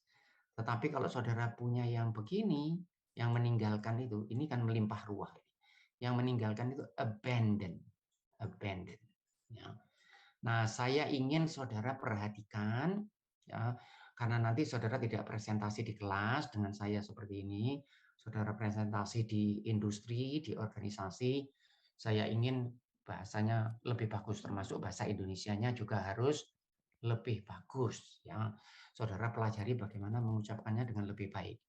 Tetapi kalau saudara punya yang begini, yang meninggalkan itu, ini kan melimpah ruah. Yang meninggalkan itu abandon, abandon. Ya. Nah, saya ingin saudara perhatikan, ya, karena nanti saudara tidak presentasi di kelas dengan saya seperti ini, saudara presentasi di industri, di organisasi, saya ingin bahasanya lebih bagus, termasuk bahasa Indonesianya juga harus lebih bagus. Ya, saudara pelajari bagaimana mengucapkannya dengan lebih baik.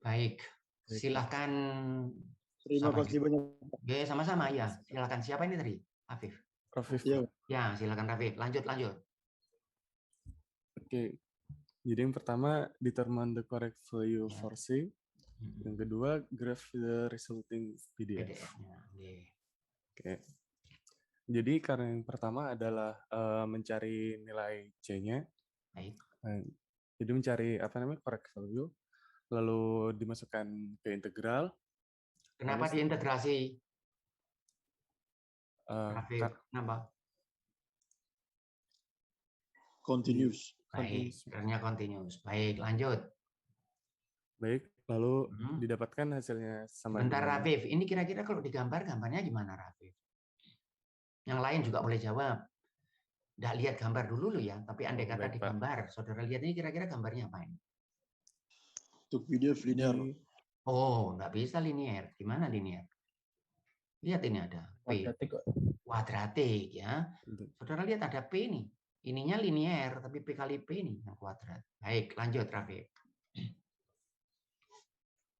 Baik, silakan. Terima kasih banyak. Oke, sama-sama ya. Silakan. Siapa ini tadi? Afif. Rafif. Ya, silakan Rafif. Lanjut. Oke. Jadi yang pertama, determine the correct value for C. Yang kedua, graph the resulting PDF. Oke. Jadi karena yang pertama adalah mencari nilai C-nya. Jadi mencari correct value, lalu dimasukkan ke integral. Kenapa diintegrasi? Kenapa? Continuous. Baik, ternyata continuous. Baik, lanjut. Baik, lalu didapatkan hasilnya sama. Bentar, Rafif. Ini kira-kira kalau digambar, gambarnya gimana, Rafif? Yang lain juga boleh jawab. Nggak lihat gambar dulu loh ya, tapi andai kata digambar, saudara lihat ini kira-kira gambarnya apa ini? Untuk PDF linear. Oh, nggak bisa linear. Gimana linear? Lihat ini ada P. Kuadratik ya. Saudara lihat ada P nih. Ininya linear, tapi P kali P ini yang kuadrat. Baik, lanjut Rafif.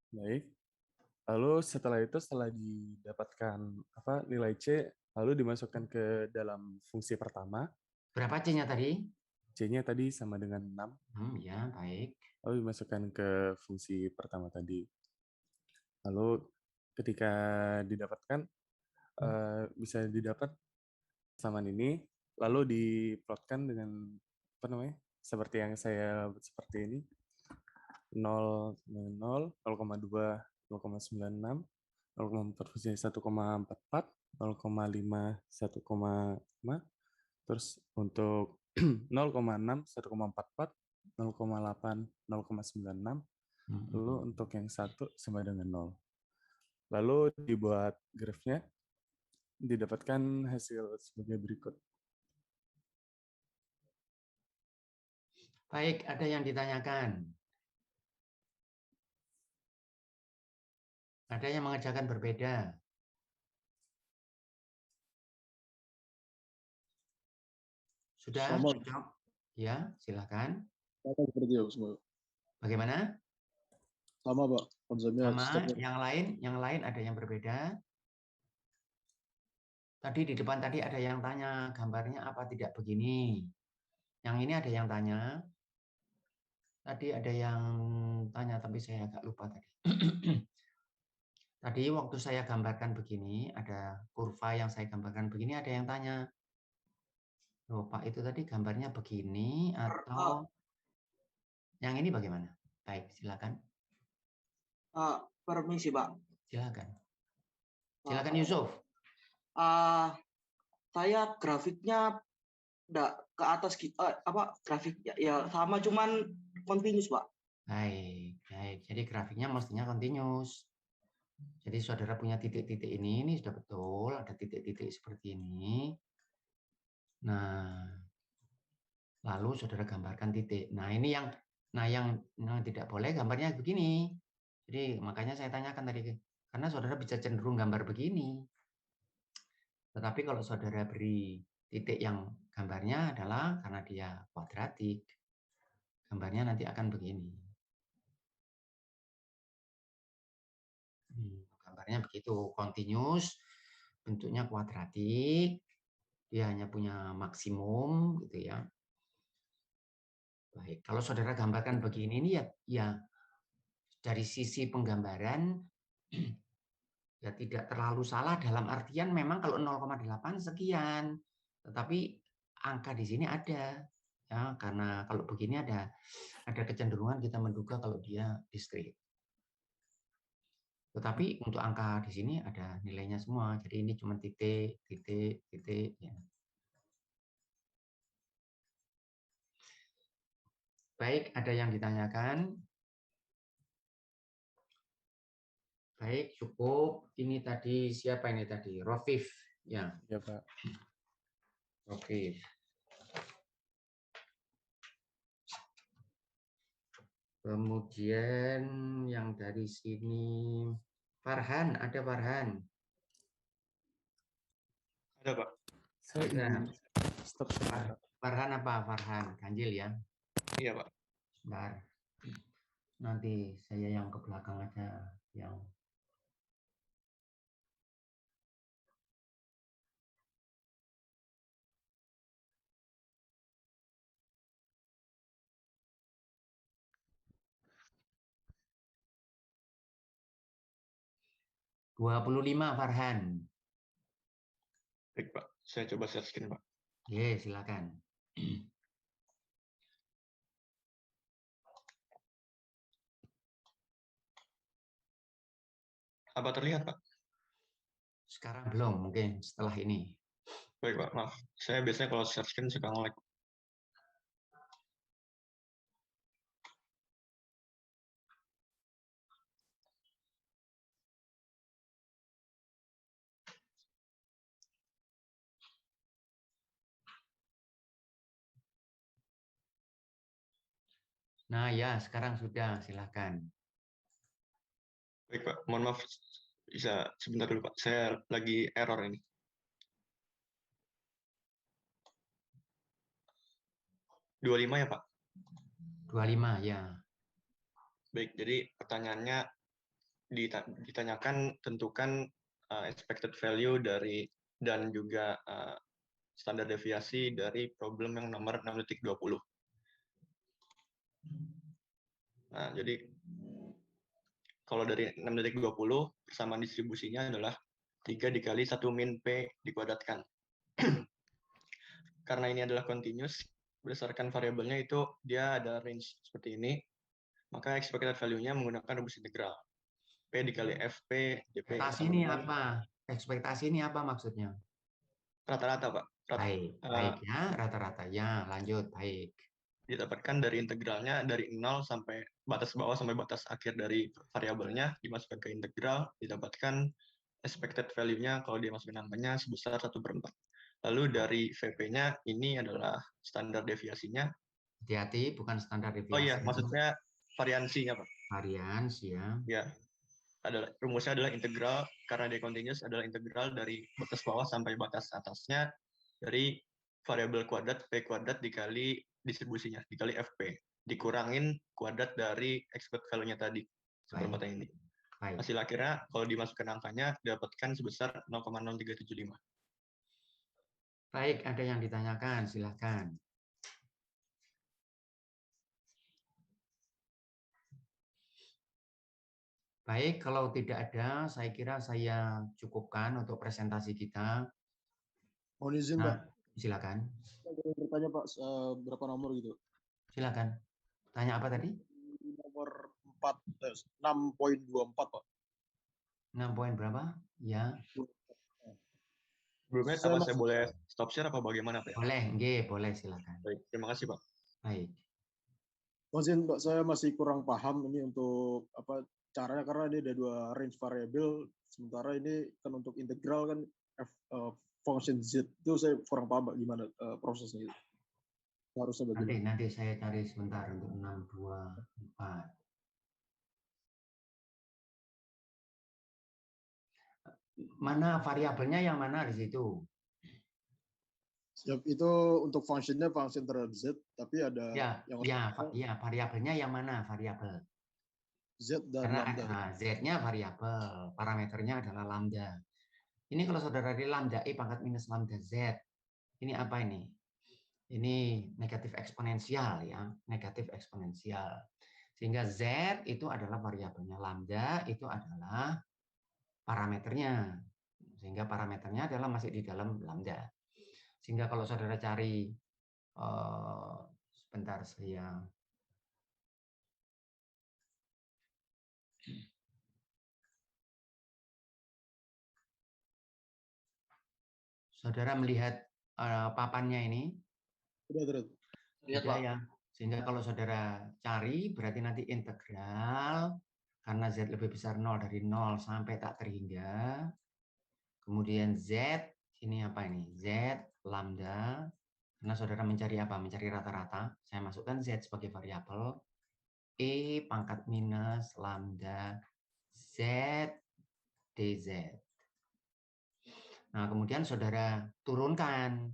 Baik. Lalu setelah didapatkan nilai C, lalu dimasukkan ke dalam fungsi pertama. Berapa C-nya tadi? C-nya tadi sama dengan 6. Ya, baik. Lalu dimasukkan ke fungsi pertama tadi. Lalu ketika didapatkan, bisa didapat samaan ini, lalu diplotkan dengan seperti yang saya seperti ini. 0, 0, 0,2, 0,96, 0,4, 1,44, 0,5, 1,5, terus untuk 0,6, 1,44, 0,8, 0,96, lalu untuk yang 1 sama dengan 0. Lalu dibuat grafnya, didapatkan hasil sebagai berikut. Baik, ada yang ditanyakan? Ada yang mengerjakan berbeda? Sudah? Ya, silakan. Sama seperti itu semua. Bagaimana? Sama, Pak. Konsepnya sama. Yang lain ada yang berbeda? Tadi di depan tadi ada yang tanya gambarnya apa tidak begini. Yang ini ada yang tanya. Tadi ada yang tanya tapi saya agak lupa tadi. Tadi waktu saya gambarkan begini, ada kurva yang saya gambarkan begini, ada yang tanya, loh Pak itu tadi gambarnya begini atau yang ini bagaimana? Baik, silakan. Permisi Pak. Silakan. Silakan Yusuf. Saya grafiknya enggak ke atas grafiknya ya sama cuman continuous Pak. Baik. Jadi grafiknya mestinya continuous. Jadi saudara punya titik-titik ini sudah betul, ada titik-titik seperti ini. Nah, lalu saudara gambarkan titik. Nah, ini yang tidak boleh gambarnya begini. Jadi makanya saya tanyakan tadi, karena saudara bisa cenderung gambar begini. Tetapi kalau saudara beri titik yang gambarnya adalah karena dia kuadratik, gambarnya nanti akan begini. Gambarnya begitu, continuous, bentuknya kuadratik, dia hanya punya maksimum gitu ya. Baik, kalau saudara gambarkan begini ini ya dari sisi penggambaran ya tidak terlalu salah dalam artian memang kalau 0,8 sekian, tetapi angka di sini ada ya karena kalau begini ada kecenderungan kita menduga kalau dia diskrit. Tetapi untuk angka di sini ada nilainya semua. Jadi ini cuma titik, titik, titik. Ya. Baik, ada yang ditanyakan? Baik, cukup. Ini tadi siapa ini tadi? Rofif. Ya. Ya, Pak. Rofif. Kemudian yang dari sini Farhan, ada Farhan. Ada, Pak. Saya Ada. stop sebentar. Farhan apa? Farhan, ganjil ya? Iya, Pak. Bentar. Nanti saya yang ke belakang aja yang ...25 Farhan. Baik, Pak. Saya coba share screen, Pak. Oke, silakan. Apa terlihat, Pak? Sekarang belum, mungkin setelah ini. Baik, Pak. Maaf. Saya biasanya kalau share screen suka nge-lag. Nah ya, sekarang sudah, silakan. Baik, Pak. Mohon maaf. Bisa sebentar dulu, Pak. Saya lagi error ini. Dua 25 ya, Pak? 25 ya. Baik, jadi pertanyaannya ditanyakan tentukan expected value dari dan juga standar deviasi dari problem yang nomor 6.20. Nah, jadi kalau dari 6.20 persamaan distribusinya adalah 3 dikali 1 min P dikuadratkan. Karena ini adalah continuous, berdasarkan variabelnya itu dia ada range seperti ini, maka expected value-nya menggunakan rumus integral. P dikali FP, DP Ekspektasi sama ini dengan apa? Ekspektasi ini apa maksudnya? rata-rata, Pak. Baik ya, rata-rata ya. Lanjut, baik. Didapatkan dari integralnya dari 0 sampai batas bawah sampai batas akhir dari variabelnya, dimasukkan ke integral, didapatkan expected value-nya kalau dia masukin angkanya sebesar 1/4. Lalu dari VP-nya ini adalah standar deviasinya. Hati-hati, bukan standar deviasi. Oh iya, maksudnya variansinya, Pak. Variansi ya. Ya, rumusnya adalah integral, karena dia continuous adalah integral dari batas bawah sampai batas atasnya dari variabel kuadrat P kuadrat dikali distribusinya, dikali FP, dikurangin kuadrat dari expected value-nya tadi, seperempat ini. Hasil akhirnya, kalau dimasukkan angkanya, didapatkan sebesar 0,0375. Baik, ada yang ditanyakan, silakan. Baik, kalau tidak ada, saya kira saya cukupkan untuk presentasi kita. Mohon izin, Pak. Silakan. Saya bertanya, Pak, berapa nomor gitu? Silakan. Tanya apa tadi? Nomor 6.24, Pak. 6 poin berapa? Ya. Sebelumnya, apa saya boleh stop share apa bagaimana, Pak? Boleh, nggih, boleh, silakan. Baik, terima kasih, Pak. Baik. Maksudnya, Pak, saya masih kurang paham ini untuk apa caranya, karena dia ada 2 range variable, sementara ini kan untuk integral kan function z itu saya kurang paham, Pak, gimana prosesnya itu. Harusnya bagaimana? Nanti saya cari sebentar untuk 624. Mana variabelnya yang mana di situ? Itu untuk functionnya function terhadap z, tapi ada variabelnya yang mana variabel? Z dan lambda. Nah, z-nya variabel, parameternya adalah lambda. Ini kalau saudara di lambda e pangkat minus lambda z, ini apa ini? Ini negatif eksponensial ya, negatif eksponensial. Sehingga z itu adalah variabelnya, lambda itu adalah parameternya. Sehingga parameternya adalah masih di dalam lambda. Sehingga kalau saudara cari, sebentar saya Saudara melihat papannya ini? Sudah. Lihat, Sudah Pak. ya. Sehingga kalau saudara cari, berarti nanti integral, karena Z lebih besar 0 dari 0 sampai tak terhingga. Kemudian Z, ini apa ini? Z lambda. Karena saudara mencari apa? Mencari rata-rata. Saya masukkan Z sebagai variabel. E pangkat minus lambda Z dz. Nah, kemudian saudara turunkan.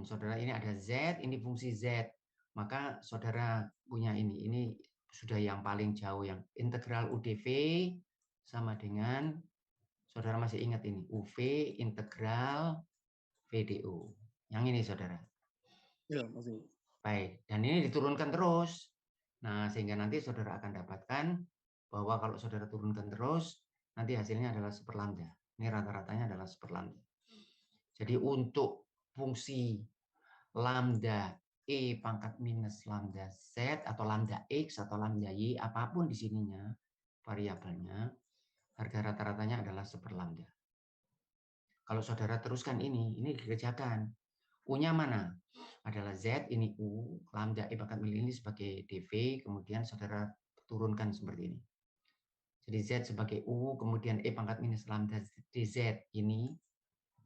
Saudara ini ada Z, ini fungsi Z. Maka saudara punya ini sudah yang paling jauh, yang integral UDV sama dengan, saudara masih ingat ini, UV integral VDU. Yang ini saudara. Ya, masih. Baik, dan ini diturunkan terus. Nah, sehingga nanti saudara akan dapatkan bahwa kalau saudara turunkan terus, nanti hasilnya adalah seperlambda. Ini rata-ratanya adalah seperlambda. Jadi untuk fungsi lambda E pangkat minus lambda Z atau lambda X atau lambda Y, apapun di sininya, variabelnya, harga rata-ratanya adalah seperlambda. Kalau saudara teruskan ini dikerjakan. U-nya mana? Adalah Z, ini U, lambda E pangkat minus ini sebagai dV, kemudian saudara turunkan seperti ini. Jadi Z sebagai U, kemudian E pangkat minus lambda dZ ini,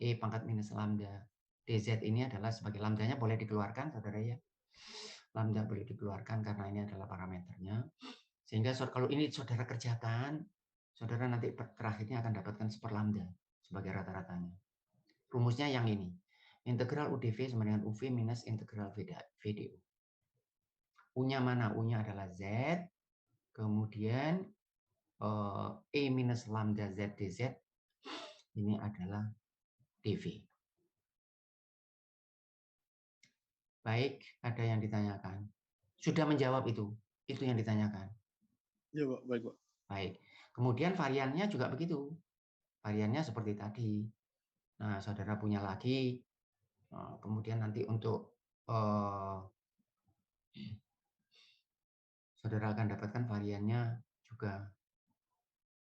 E pangkat minus lambda dz ini adalah sebagai lambdanya boleh dikeluarkan, saudara ya. Lambda boleh dikeluarkan karena ini adalah parameternya. Sehingga kalau ini saudara kerjakan, saudara nanti terakhirnya akan dapatkan seperlambda sebagai rata-ratanya. Rumusnya yang ini. Integral UDV sama dengan UV minus integral VDU. U-nya mana? U-nya adalah Z, kemudian E minus lambda Z dz, ini adalah dV. Baik, ada yang ditanyakan. Sudah menjawab itu yang ditanyakan. Iya, Pak. Baik, Pak. Baik. Kemudian variannya juga begitu. Variannya seperti tadi. Nah, saudara punya lagi. Kemudian nanti untuk saudara akan dapatkan variannya juga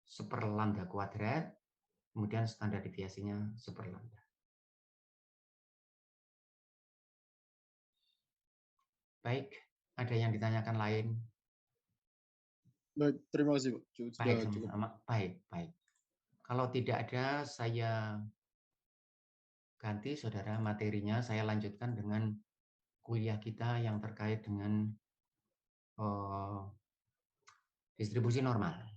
seperlambda kuadrat, kemudian standar deviasinya seperlambda. Baik, ada yang ditanyakan lain? Baik, terima kasih, Pak. Baik, sama-sama. Baik. Kalau tidak ada, saya ganti, saudara, materinya. Saya lanjutkan dengan kuliah kita yang terkait dengan distribusi normal.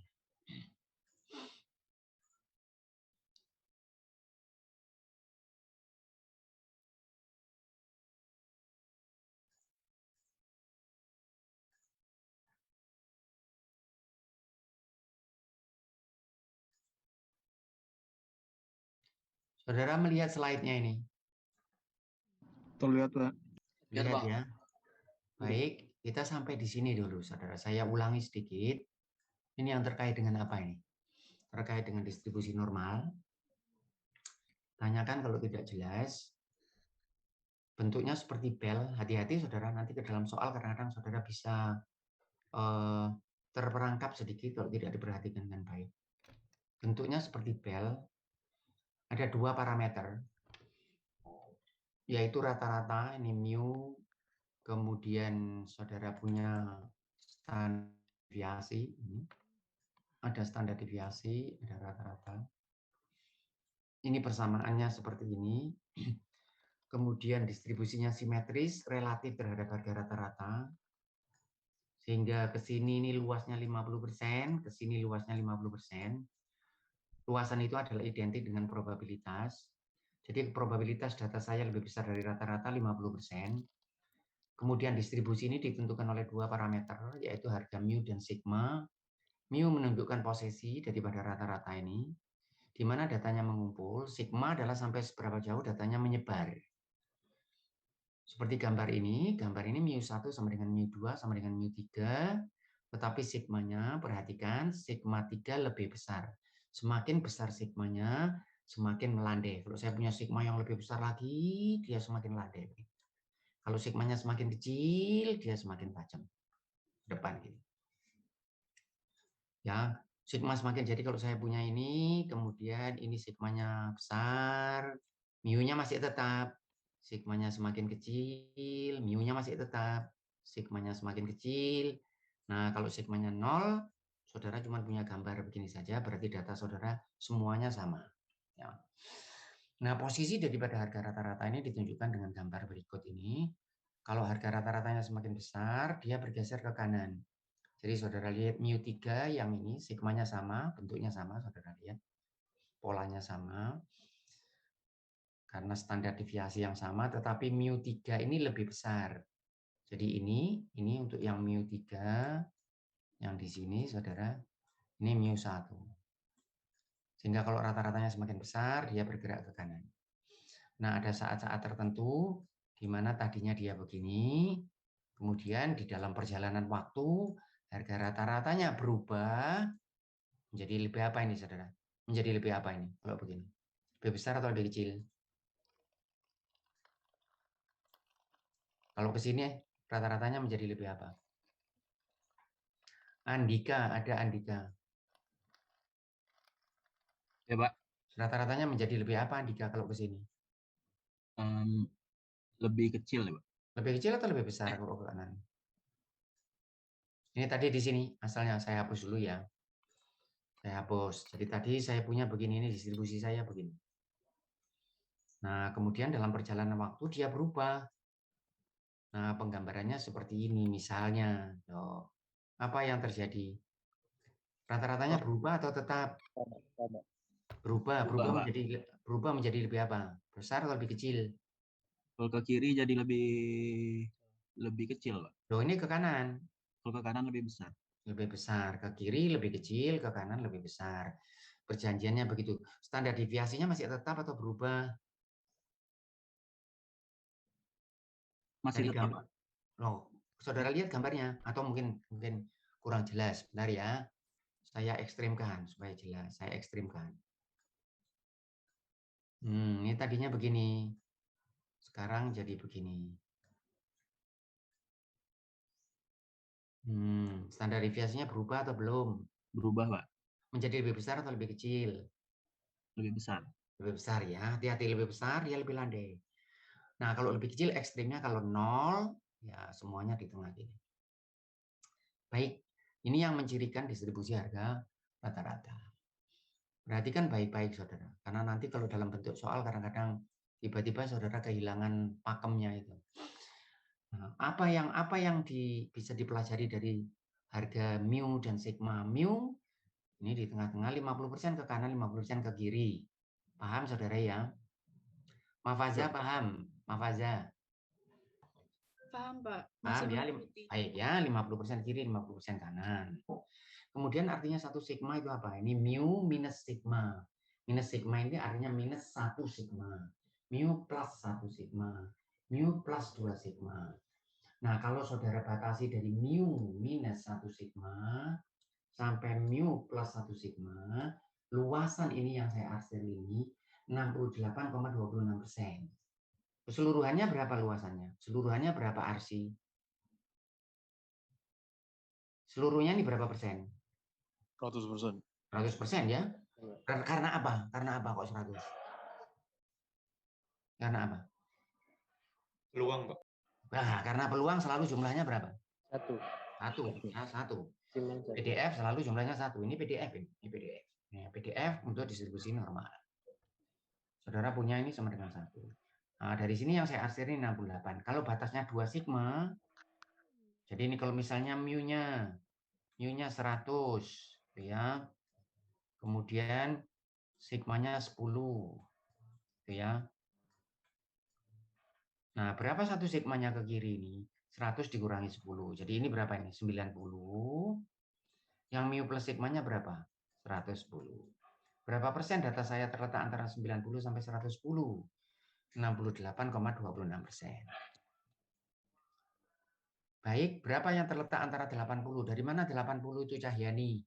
Saudara melihat slide-nya ini? Terlihat, Pak. Lihat ya. Baik, kita sampai di sini dulu, saudara. Saya ulangi sedikit. Ini yang terkait dengan apa ini? Terkait dengan distribusi normal. Tanyakan kalau tidak jelas. Bentuknya seperti bel. Hati-hati, saudara. Nanti ke dalam soal kadang-kadang saudara bisa terperangkap sedikit kalau tidak diperhatikan dengan baik. Bentuknya seperti bel. Ada dua parameter, yaitu rata-rata, ini mu, kemudian saudara punya standar deviasi, ada standar deviasi, ada rata-rata. Ini persamaannya seperti ini. Kemudian distribusinya simetris relatif terhadap harga rata-rata. Sehingga ke sini ini luasnya 50%, ke sini luasnya 50%. Luasan itu adalah identik dengan probabilitas. Jadi probabilitas data saya lebih besar dari rata-rata 50%. Kemudian distribusi ini ditentukan oleh dua parameter, yaitu harga mu dan sigma. Mu menunjukkan posisi daripada rata-rata ini, di mana datanya mengumpul. Sigma adalah sampai seberapa jauh datanya menyebar. Seperti gambar ini mu1 sama dengan mu2 sama dengan mu3, tetapi sigmanya, perhatikan, sigma 3 lebih besar. Semakin besar sigmanya, semakin melandai. Kalau saya punya sigma yang lebih besar lagi, dia semakin landai. Kalau sigmanya semakin kecil, dia semakin tajam. Depan gitu. Ya, sigma semakin, jadi kalau saya punya ini, kemudian ini sigmanya besar, mu-nya masih tetap, sigmanya semakin kecil, mu-nya masih tetap, sigmanya semakin kecil. Nah, kalau sigmanya 0, saudara cuma punya gambar begini saja, berarti data saudara semuanya sama. Ya. Nah, posisi daripada harga rata-rata ini ditunjukkan dengan gambar berikut ini. Kalau harga rata-ratanya semakin besar, dia bergeser ke kanan. Jadi saudara lihat mu3 yang ini, sigmanya sama, bentuknya sama, saudara lihat. Polanya sama. Karena standar deviasi yang sama, tetapi mu3 ini lebih besar. Jadi ini untuk yang mu3, yang di sini saudara, ini mu1. Sehingga kalau rata-ratanya semakin besar, dia bergerak ke kanan. Nah, ada saat-saat tertentu di mana tadinya dia begini, kemudian di dalam perjalanan waktu, harga rata-ratanya berubah menjadi lebih apa ini, saudara? Menjadi lebih apa ini kalau begini? Lebih besar atau lebih kecil? Kalau ke sini rata-ratanya menjadi lebih apa? Andika, ada Andika. Ya, Pak. Rata-ratanya menjadi lebih apa Andika kalau ke sini? Lebih kecil ya, Pak. Lebih kecil atau lebih besar kalau ke kanan? Ini tadi di sini, asalnya saya hapus dulu ya. Saya hapus. Jadi tadi saya punya begini, ini distribusi saya begini. Nah, kemudian dalam perjalanan waktu dia berubah. Nah, penggambarannya seperti ini misalnya. Loh, apa yang terjadi? Rata-ratanya berubah atau tetap? Berubah menjadi lebih apa? Besar atau lebih kecil? Kalau ke kiri jadi lebih kecil, Pak. Loh, ini ke kanan. Kalau ke kanan lebih besar. Lebih besar, ke kiri lebih kecil, ke kanan lebih besar. Perjanjiannya begitu. Standar deviasinya masih tetap atau berubah? Masih tetap, Pak. Loh, saudara lihat gambarnya atau mungkin kurang jelas. Bentar ya. Saya ekstrimkan supaya jelas. Saya ekstrimkan. Ini tadinya begini. Sekarang jadi begini. Standar deviasinya berubah atau belum? Berubah, Pak. Menjadi lebih besar atau lebih kecil? Lebih besar. Lebih besar ya. Hati-hati, lebih besar dia lebih landai. Nah, kalau lebih kecil ekstrimnya kalau 0, ya semuanya di tengah gini. Baik, ini yang mencirikan distribusi harga rata-rata. Perhatikan baik-baik, saudara. Karena nanti kalau dalam bentuk soal kadang-kadang tiba-tiba saudara kehilangan pakemnya itu. Nah, apa yang bisa dipelajari dari harga mu dan sigma? Mu ini di tengah-tengah 50% ke kanan, 50% ke kiri. Paham, saudara ya? Mafaza paham? Mafaza? Paham, Pak. Paham Masih ya? mengikuti. Baik ya, 50% kiri, 50% kanan. Kemudian artinya satu sigma itu apa? Ini mu minus sigma. Minus sigma ini artinya minus 1 sigma. Mu plus 1 sigma. Mu plus 2 sigma. Nah, kalau saudara batasi dari mu minus 1 sigma sampai mu plus 1 sigma, luasan ini yang saya arsir ini 68,26%. Keseluruhannya berapa luasannya? Keseluruhannya berapa arsi? Seluruhnya ini berapa persen? 100%. 100% ya? Karena apa? Karena apa kok 100? Karena apa? Peluang, Pak. Nah, karena peluang selalu jumlahnya berapa? Satu. Satu. PDF selalu jumlahnya 1. Ini PDF ini. Ini PDF. Nah, PDF untuk distribusi normal. Saudara punya ini sama dengan 1. Nah, dari sini yang saya arsir ini 68. Kalau batasnya 2 sigma, jadi ini kalau misalnya mu-nya 100, ya. Kemudian sigmanya 10, ya. Nah, berapa satu sigmanya ke kiri ini? 100 dikurangi 10. Jadi ini berapa ini? 90. Yang mu plus sigmanya berapa? 110. Berapa persen data saya terletak antara 90 sampai 110? 68,26%. Baik, berapa yang terletak antara 80? Dari mana 80 itu Cahyani?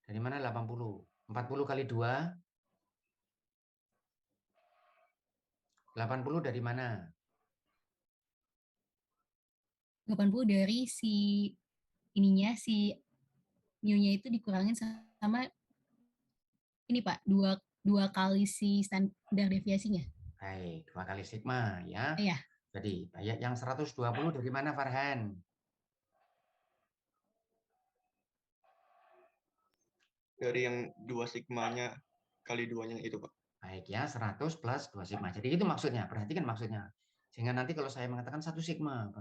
Dari mana 80? 40 kali 2? 80 dari mana? 80 dari si ininya, si mu-nya itu dikurangin sama ini Pak, dua kali si standar deviasinya. Baik, 2 kali sigma ya. Iya. Jadi yang 120 dari mana Farhan? Dari yang 2 sigmanya kali 2-nya itu, Pak. Baik ya, 100 plus 2 sigma. Jadi itu maksudnya, perhatikan maksudnya. Sehingga nanti kalau saya mengatakan 1 sigma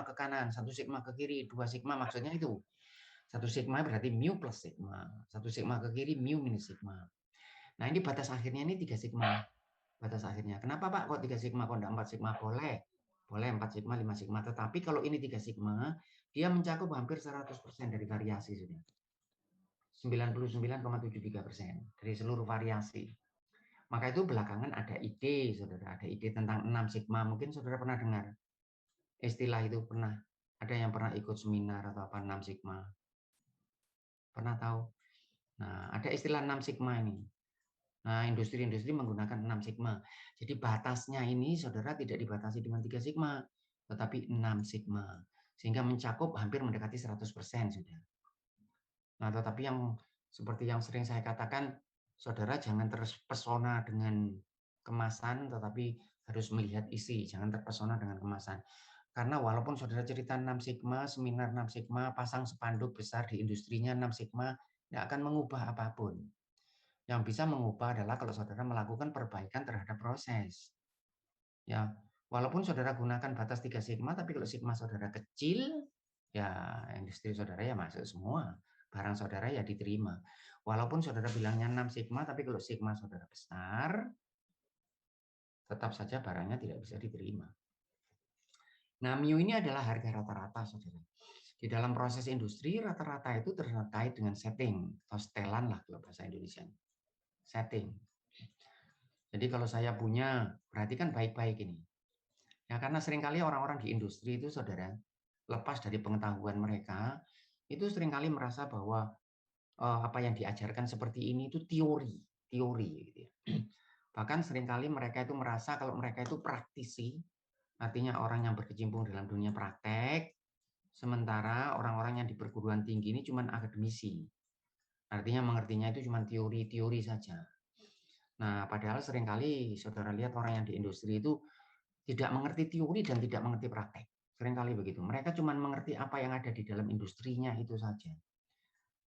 ke kanan, 1 sigma ke kiri, 2 sigma maksudnya itu. 1 sigma berarti mu plus sigma. 1 sigma ke kiri, mu minus sigma. Nah ini batas akhirnya ini 3 sigma. Batas akhirnya. Kenapa Pak kok 3 sigma, kok enggak 4 sigma? Boleh. Boleh 4 sigma, 5 sigma. Tetapi kalau ini 3 sigma, dia mencakup hampir 100% dari variasi sudah. 99,73% dari seluruh variasi. Maka itu belakangan ada ide, saudara, ada ide tentang 6 sigma. Mungkin saudara pernah dengar istilah itu, pernah ada yang pernah ikut seminar atau apa 6 sigma? Pernah tahu? Nah, ada istilah 6 sigma ini. Nah, industri-industri menggunakan 6 sigma. Jadi batasnya ini saudara tidak dibatasi dengan 3 sigma, tetapi 6 sigma. Sehingga mencakup hampir mendekati 100% sudah. Nah, tetapi yang seperti yang sering saya katakan, saudara jangan terpesona dengan kemasan, tetapi harus melihat isi, jangan terpesona dengan kemasan. Karena walaupun saudara cerita 6 sigma, seminar 6 sigma, pasang spanduk besar di industrinya 6 sigma, tidak akan mengubah apapun. Yang bisa mengubah adalah kalau saudara melakukan perbaikan terhadap proses. Ya, walaupun saudara gunakan batas 3 sigma, tapi kalau sigma saudara kecil, ya industri saudara ya masuk semua. Barang saudara ya diterima. Walaupun saudara bilangnya 6 sigma, tapi kalau sigma saudara besar, tetap saja barangnya tidak bisa diterima. Nah, mu ini adalah harga rata-rata, saudara. Di dalam proses industri, rata-rata itu terkait dengan setting, atau setelan lah kalau bahasa Indonesia. Setting. Jadi kalau saya punya, perhatikan baik-baik ini. Ya, karena seringkali orang-orang di industri itu, saudara, lepas dari pengetahuan mereka, itu seringkali merasa bahwa apa yang diajarkan seperti ini itu teori gitu ya. Bahkan seringkali mereka itu merasa kalau mereka itu praktisi, artinya orang yang berkecimpung dalam dunia praktek, sementara orang-orang yang di perguruan tinggi ini cuma akademisi. Artinya mengertinya itu cuma teori-teori saja. Nah, padahal seringkali saudara lihat orang yang di industri itu tidak mengerti teori dan tidak mengerti praktek. Seringkali begitu. Mereka cuma mengerti apa yang ada di dalam industrinya itu saja.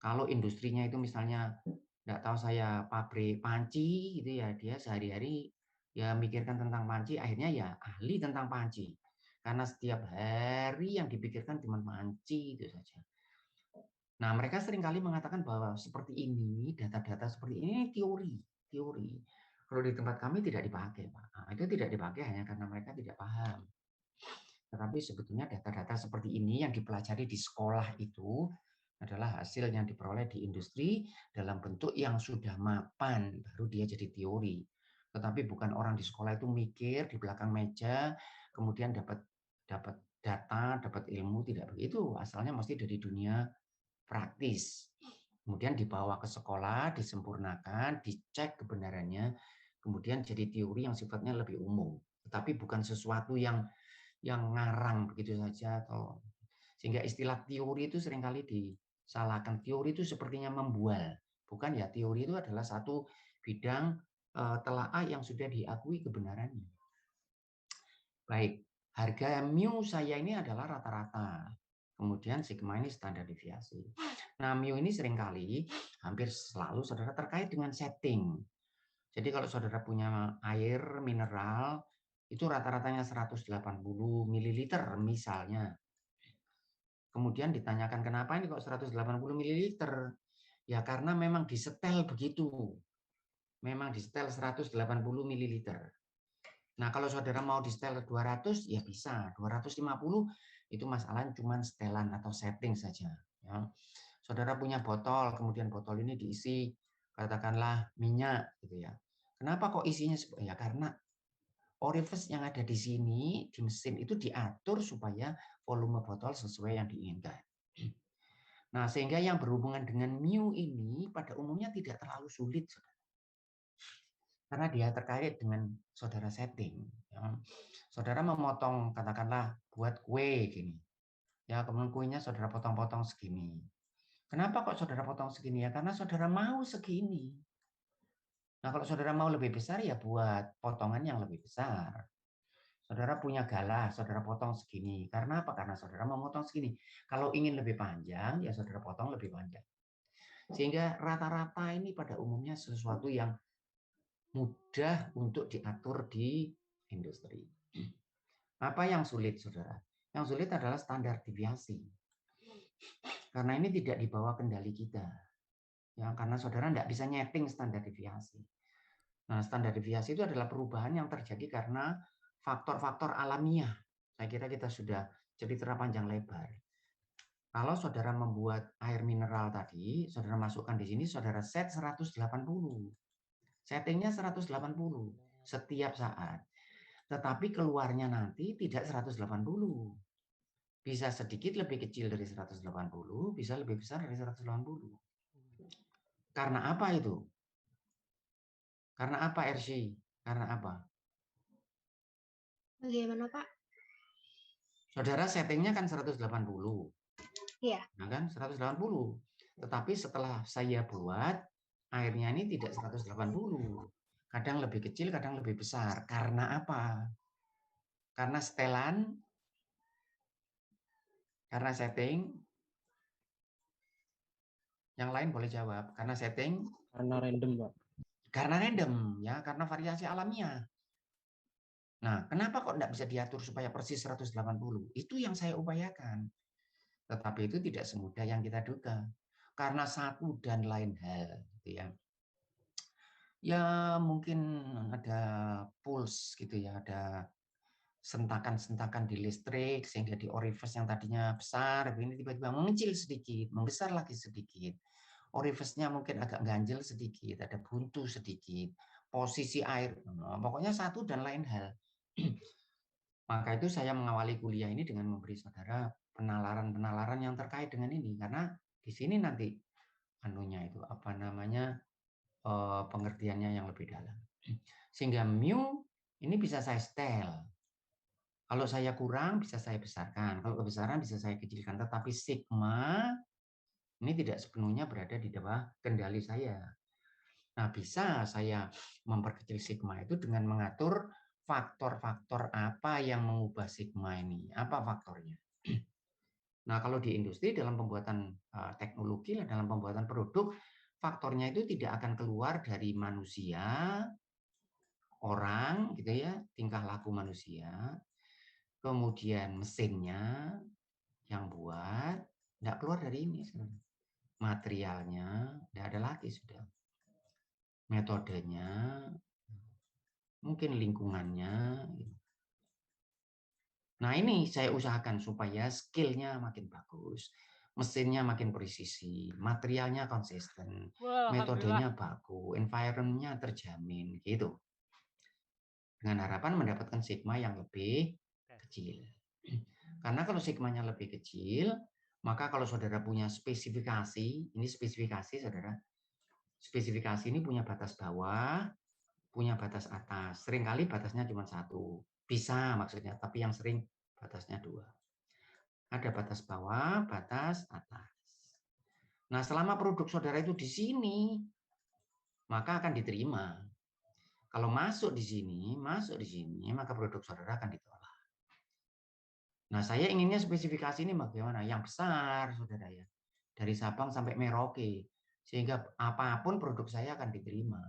Kalau industrinya itu misalnya, nggak tahu saya pabrik panci gitu ya, dia sehari-hari ya mikirkan tentang panci, akhirnya ya ahli tentang panci. Karena setiap hari yang dipikirkan cuma panci itu saja. Nah, mereka seringkali mengatakan bahwa seperti ini, data-data seperti ini teori. Kalau di tempat kami tidak dipakai, Pak. Nah, itu tidak dipakai hanya karena mereka tidak paham. Tetapi sebetulnya data-data seperti ini yang dipelajari di sekolah itu adalah hasil yang diperoleh di industri dalam bentuk yang sudah mapan, baru dia jadi teori. Tetapi bukan orang di sekolah itu mikir di belakang meja, kemudian dapat data, dapat ilmu, tidak begitu. Asalnya mesti dari dunia praktis. Kemudian dibawa ke sekolah, disempurnakan, dicek kebenarannya, kemudian jadi teori yang sifatnya lebih umum. Tetapi bukan sesuatu yang ngarang begitu saja, atau sehingga istilah teori itu seringkali disalahkan. Teori itu sepertinya membual, bukan ya. Teori itu adalah satu bidang telaah yang sudah diakui kebenarannya. Baik, harga mu saya ini adalah rata-rata. Kemudian sigma ini standar deviasi. Nah, mu ini seringkali hampir selalu saudara terkait dengan setting. Jadi kalau saudara punya air mineral itu rata-ratanya 180 ml misalnya. Kemudian ditanyakan kenapa ini kok 180 ml? Ya karena memang disetel begitu. Memang disetel 180 ml. Nah, kalau saudara mau disetel 200 ya bisa. 250 itu masalahnya cuma setelan atau setting saja, ya. Saudara punya botol, kemudian botol ini diisi katakanlah minyak gitu ya. Kenapa kok isinya ya karena orifice yang ada di sini di mesin itu diatur supaya volume botol sesuai yang diinginkan. Nah, sehingga yang berhubungan dengan mu ini pada umumnya tidak terlalu sulit, saudara. Karena dia terkait dengan saudara setting. Ya. Saudara memotong, katakanlah buat kue gini. Ya, kemudian kuenya saudara potong-potong segini. Kenapa kok saudara potong segini ya? Karena saudara mau segini. Nah, kalau saudara mau lebih besar, ya buat potongan yang lebih besar. Saudara punya galah, saudara potong segini. Karena apa? Karena saudara mau potong segini. Kalau ingin lebih panjang, ya saudara potong lebih panjang. Sehingga rata-rata ini pada umumnya sesuatu yang mudah untuk diatur di industri. Apa yang sulit, saudara? Yang sulit adalah standar deviasi. Karena ini tidak di bawah kendali kita. Ya, karena saudara tidak bisa nyeting standar deviasi. Nah, standar deviasi itu adalah perubahan yang terjadi karena faktor-faktor alamiah. Saya kira kita sudah cerita panjang lebar. Kalau saudara membuat air mineral tadi, saudara masukkan di sini, saudara set 180. Settingnya 180 setiap saat. Tetapi keluarnya nanti tidak 180. Bisa sedikit lebih kecil dari 180, bisa lebih besar dari 180. Karena apa itu? Karena apa, RC? Karena apa? Bagaimana, Pak? Saudara settingnya kan 180. Iya. Nah kan 180. Tetapi setelah saya buat, airnya ini tidak 180. Kadang lebih kecil, kadang lebih besar. Karena apa? Karena setelan, karena setting. Yang lain boleh jawab. Karena setting. Karena random, Pak. Karena random, ya, karena variasi alamiah. Nah, kenapa kok tidak bisa diatur supaya persis 180? Itu yang saya upayakan. Tetapi itu tidak semudah yang kita duga. Karena satu dan lain hal, gitu ya. Ya, mungkin ada pulse gitu ya, ada sentakan-sentakan di listrik sehingga di orifice yang tadinya besar ini tiba-tiba mengecil sedikit, membesar lagi sedikit. Orifice-nya mungkin agak ganjel sedikit, ada buntu sedikit, posisi air, pokoknya satu dan lain hal. Maka itu saya mengawali kuliah ini dengan memberi saudara penalaran-penalaran yang terkait dengan ini, karena di sini nanti anunya itu apa namanya pengertiannya yang lebih dalam. Sehingga mu ini bisa saya setel. Kalau saya kurang bisa saya besarkan, kalau kebesaran bisa saya kecilkan, tetapi sigma ini tidak sepenuhnya berada di bawah kendali saya. Nah, bisa saya memperkecil sigma itu dengan mengatur faktor-faktor apa yang mengubah sigma ini. Apa faktornya? Nah, kalau di industri dalam pembuatan teknologi, dalam pembuatan produk, faktornya itu tidak akan keluar dari manusia, orang, gitu ya, tingkah laku manusia, kemudian mesinnya yang buat, nggak keluar dari ini. Materialnya tidak ada lagi sudah. Metodenya, mungkin lingkungannya. Nah ini saya usahakan supaya skillnya makin bagus, mesinnya makin presisi, materialnya konsisten, metodenya baku, environment-nya terjamin, gitu. Dengan harapan mendapatkan sigma yang lebih kecil. Karena kalau sigmanya lebih kecil, maka kalau saudara punya spesifikasi, ini spesifikasi saudara, spesifikasi ini punya batas bawah, punya batas atas. Seringkali batasnya cuma satu. Bisa maksudnya, tapi yang sering batasnya dua. Ada batas bawah, batas atas. Nah, selama produk saudara itu di sini, maka akan diterima. Kalau masuk di sini, maka produk saudara akan ditolak. Nah, saya inginnya spesifikasi ini bagaimana? Yang besar, saudara ya. Dari Sabang sampai Merauke. Sehingga apapun produk saya akan diterima.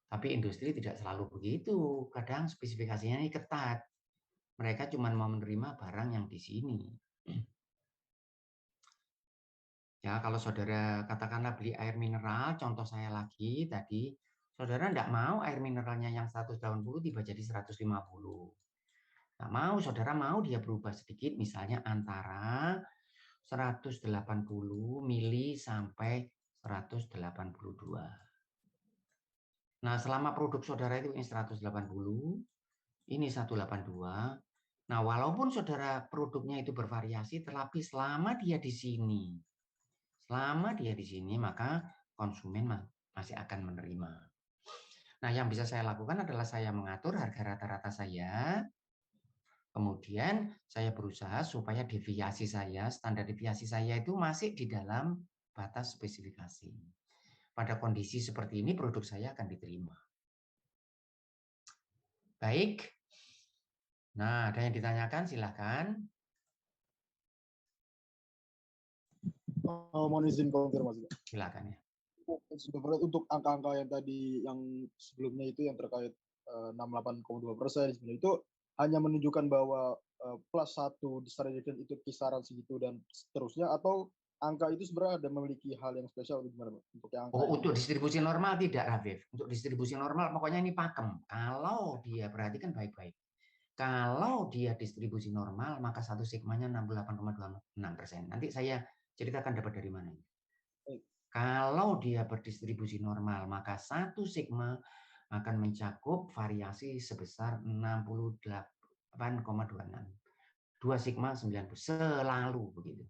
Tapi industri tidak selalu begitu. Kadang spesifikasinya ini ketat. Mereka cuma mau menerima barang yang di sini. Ya, kalau saudara katakanlah beli air mineral, contoh saya lagi tadi, saudara tidak mau air mineralnya yang 180 tiba jadi 150. Nggak mau, saudara mau dia berubah sedikit, misalnya antara 180 mili sampai 182. Nah, selama produk saudara itu ini 180, ini 182. Nah, walaupun saudara produknya itu bervariasi, tetapi selama dia di sini, maka konsumen masih akan menerima. Nah, yang bisa saya lakukan adalah saya mengatur harga rata-rata saya. Kemudian saya berusaha supaya deviasi saya, standar deviasi saya itu masih di dalam batas spesifikasi. pada kondisi seperti ini produk saya akan diterima. Baik. Nah, ada yang ditanyakan, silahkan. Mohon izin konfirmasi. Silakan ya. Untuk angka-angka yang tadi yang sebelumnya itu yang terkait 68,2% sebenarnya itu hanya menunjukkan bahwa plus 1 distribution itu kisaran segitu dan seterusnya, atau angka itu sebenarnya ada memiliki hal yang spesial gimana untuk yang angka untuk distribusi normal tidak, Rafif. Untuk distribusi normal pokoknya ini pakem. Kalau dia perhatikan baik-baik. Kalau dia distribusi normal maka 1 sigmanya 68,26%. Nanti saya ceritakan dapat dari mana. Kalau dia berdistribusi normal maka 1 sigma akan mencakup variasi sebesar 68,26. 2 sigma 90 selalu begitu.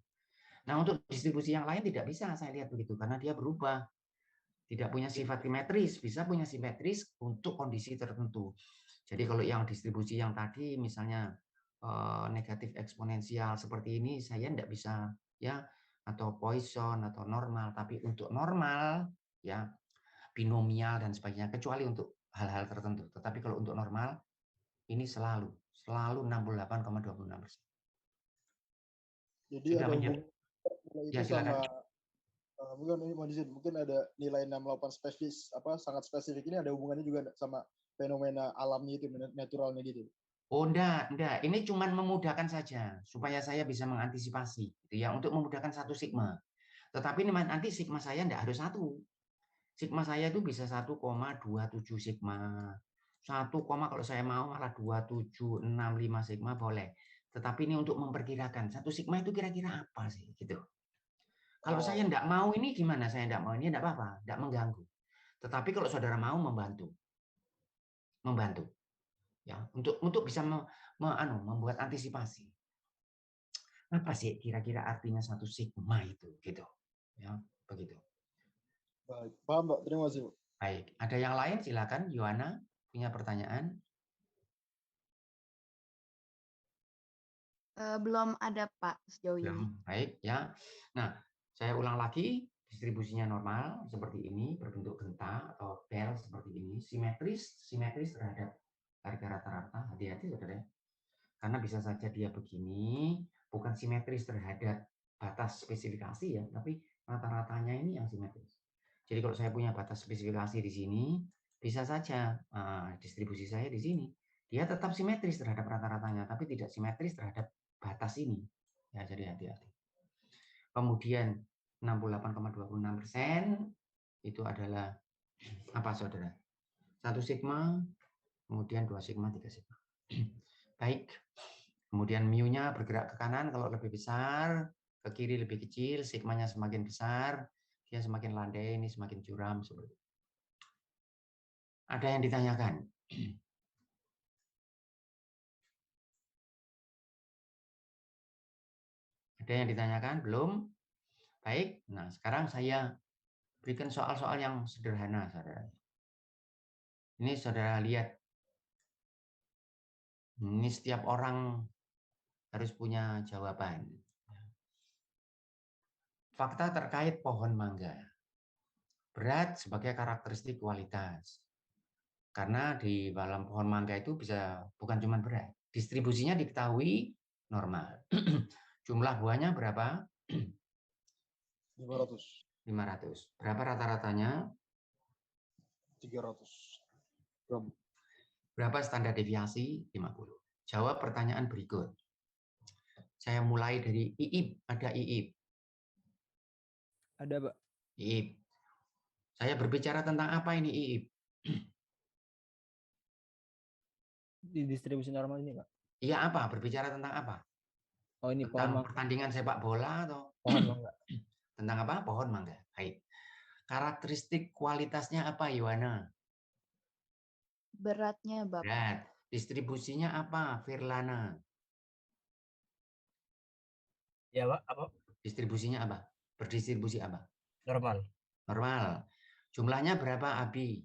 Nah, untuk distribusi yang lain tidak bisa saya lihat begitu karena dia berubah. Tidak punya sifat simetris, bisa punya simetris untuk kondisi tertentu. Jadi kalau yang distribusi yang tadi misalnya negatif eksponensial seperti ini saya tidak bisa ya, atau Poisson atau normal, tapi untuk normal ya binomial dan sebagainya kecuali untuk hal-hal tertentu. Tetapi kalau untuk normal ini selalu 68,26%. Jadi ada hubungan itu ya, sama mungkin ada nilai 68 spesifik sangat spesifik ini ada hubungannya juga sama fenomena alamnya itu, naturalnya gitu. Oh, enggak. Ini cuma memudahkan saja supaya saya bisa mengantisipasi gitu ya, untuk memudahkan 1 sigma. Tetapi nanti sigma saya enggak harus 1. Sigma saya itu bisa 1,27 sigma. 1, kalau saya mau malah 2765 sigma boleh. Tetapi ini untuk memperkirakan 1 sigma itu kira-kira apa sih gitu. Kalau saya enggak mau ini gimana? Saya enggak mau ini enggak apa-apa, enggak mengganggu. Tetapi kalau saudara mau membantu ya untuk bisa membuat antisipasi. Apa sih kira-kira artinya 1 sigma itu gitu. Ya, begitu. Baik, paham, Pak. Terima kasih, Pak. Baik, ada yang lain silakan Yohana punya pertanyaan? Belum ada, Pak, sejauh ini. Baik, ya. Nah, saya ulang lagi, distribusinya normal seperti ini, berbentuk genta atau bel seperti ini, simetris terhadap harga rata-rata. Hati-hati saudara. Karena bisa saja dia begini, bukan simetris terhadap batas spesifikasi ya, tapi rata-ratanya ini yang simetris. Jadi kalau saya punya batas spesifikasi di sini, bisa saja distribusi saya di sini. Dia tetap simetris terhadap rata-ratanya, tapi tidak simetris terhadap batas ini. Ya, jadi hati-hati. Kemudian 68,26% itu adalah apa, saudara? 1 sigma, kemudian 2 sigma, 3 sigma. Baik. Kemudian mu-nya bergerak ke kanan kalau lebih besar, ke kiri lebih kecil, sigmanya semakin besar, dia semakin landai, ini semakin curam seperti itu. Ada yang ditanyakan? Ada yang ditanyakan? Belum? Baik. Nah, sekarang saya berikan soal-soal yang sederhana, saudara. Ini saudara lihat. Ini setiap orang harus punya jawaban. Fakta terkait pohon mangga. Berat sebagai karakteristik kualitas. Karena di dalam pohon mangga itu bukan cuma berat. Distribusinya diketahui normal. Jumlah buahnya berapa? 500. Berapa rata-ratanya? 300. Berapa standar deviasi? 50. Jawab pertanyaan berikut. Saya mulai dari Iib. Ada Iib? Ada, Pak. Iib. Saya berbicara tentang apa ini Iib? Di distribusi normal ini, Pak. Iya, apa? Berbicara tentang apa? Oh, ini tentang pohon pertandingan sepak bola atau pohon mangga. Tentang apa? Pohon mangga. Baik. Karakteristik kualitasnya apa, Yohana? Beratnya, Bapak. Berat. Distribusinya apa, Firlana? Ya, Pak. Apa? Distribusinya apa? Berdistribusi apa? Normal. Normal. Jumlahnya berapa, Abi?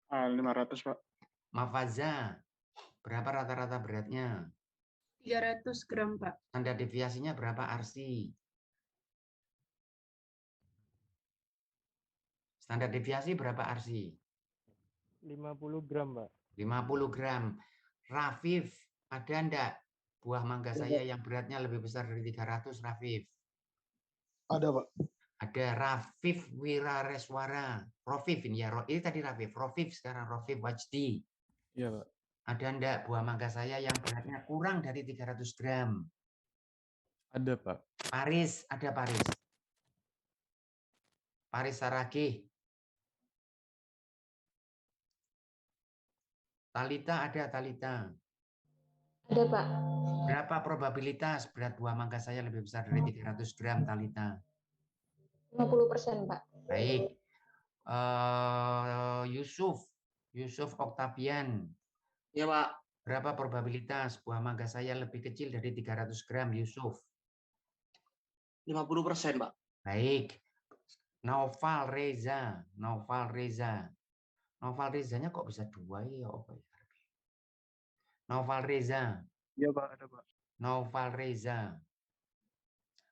500, Pak. Mafaza, berapa rata-rata beratnya? 300 gram, Pak. Standar deviasinya berapa, Arsi? Standar deviasi berapa Arsi? 50 gram, Pak. 50 gram. Rafif, ada enggak buah mangga saya yang beratnya lebih besar dari 300, Rafif? Ada, Pak. Ada Rafif Wirareswara. Rofif ini ya, ini tadi Rafif. Rofif sekarang Rofif Wajdi. Iya, Pak. Ada enggak buah mangga saya yang beratnya kurang dari 300 gram? Ada, Pak. Paris, ada Paris. Paris Saragih. Talita ada Talita. Ada, Pak. Berapa probabilitas berat buah mangga saya lebih besar dari 300 gram, Talita? 50%, Pak. Baik. Yusuf Octavian. Ya, Pak. Berapa probabilitas buah mangga saya lebih kecil dari 300 gram, Yusuf? 50%, Pak. Baik. Naufal Reza. Naufal Reza. Naufal Rezanya kok bisa 2 ya? Naufal Reza. Iya, Pak, ada, Pak. Naufal Reza.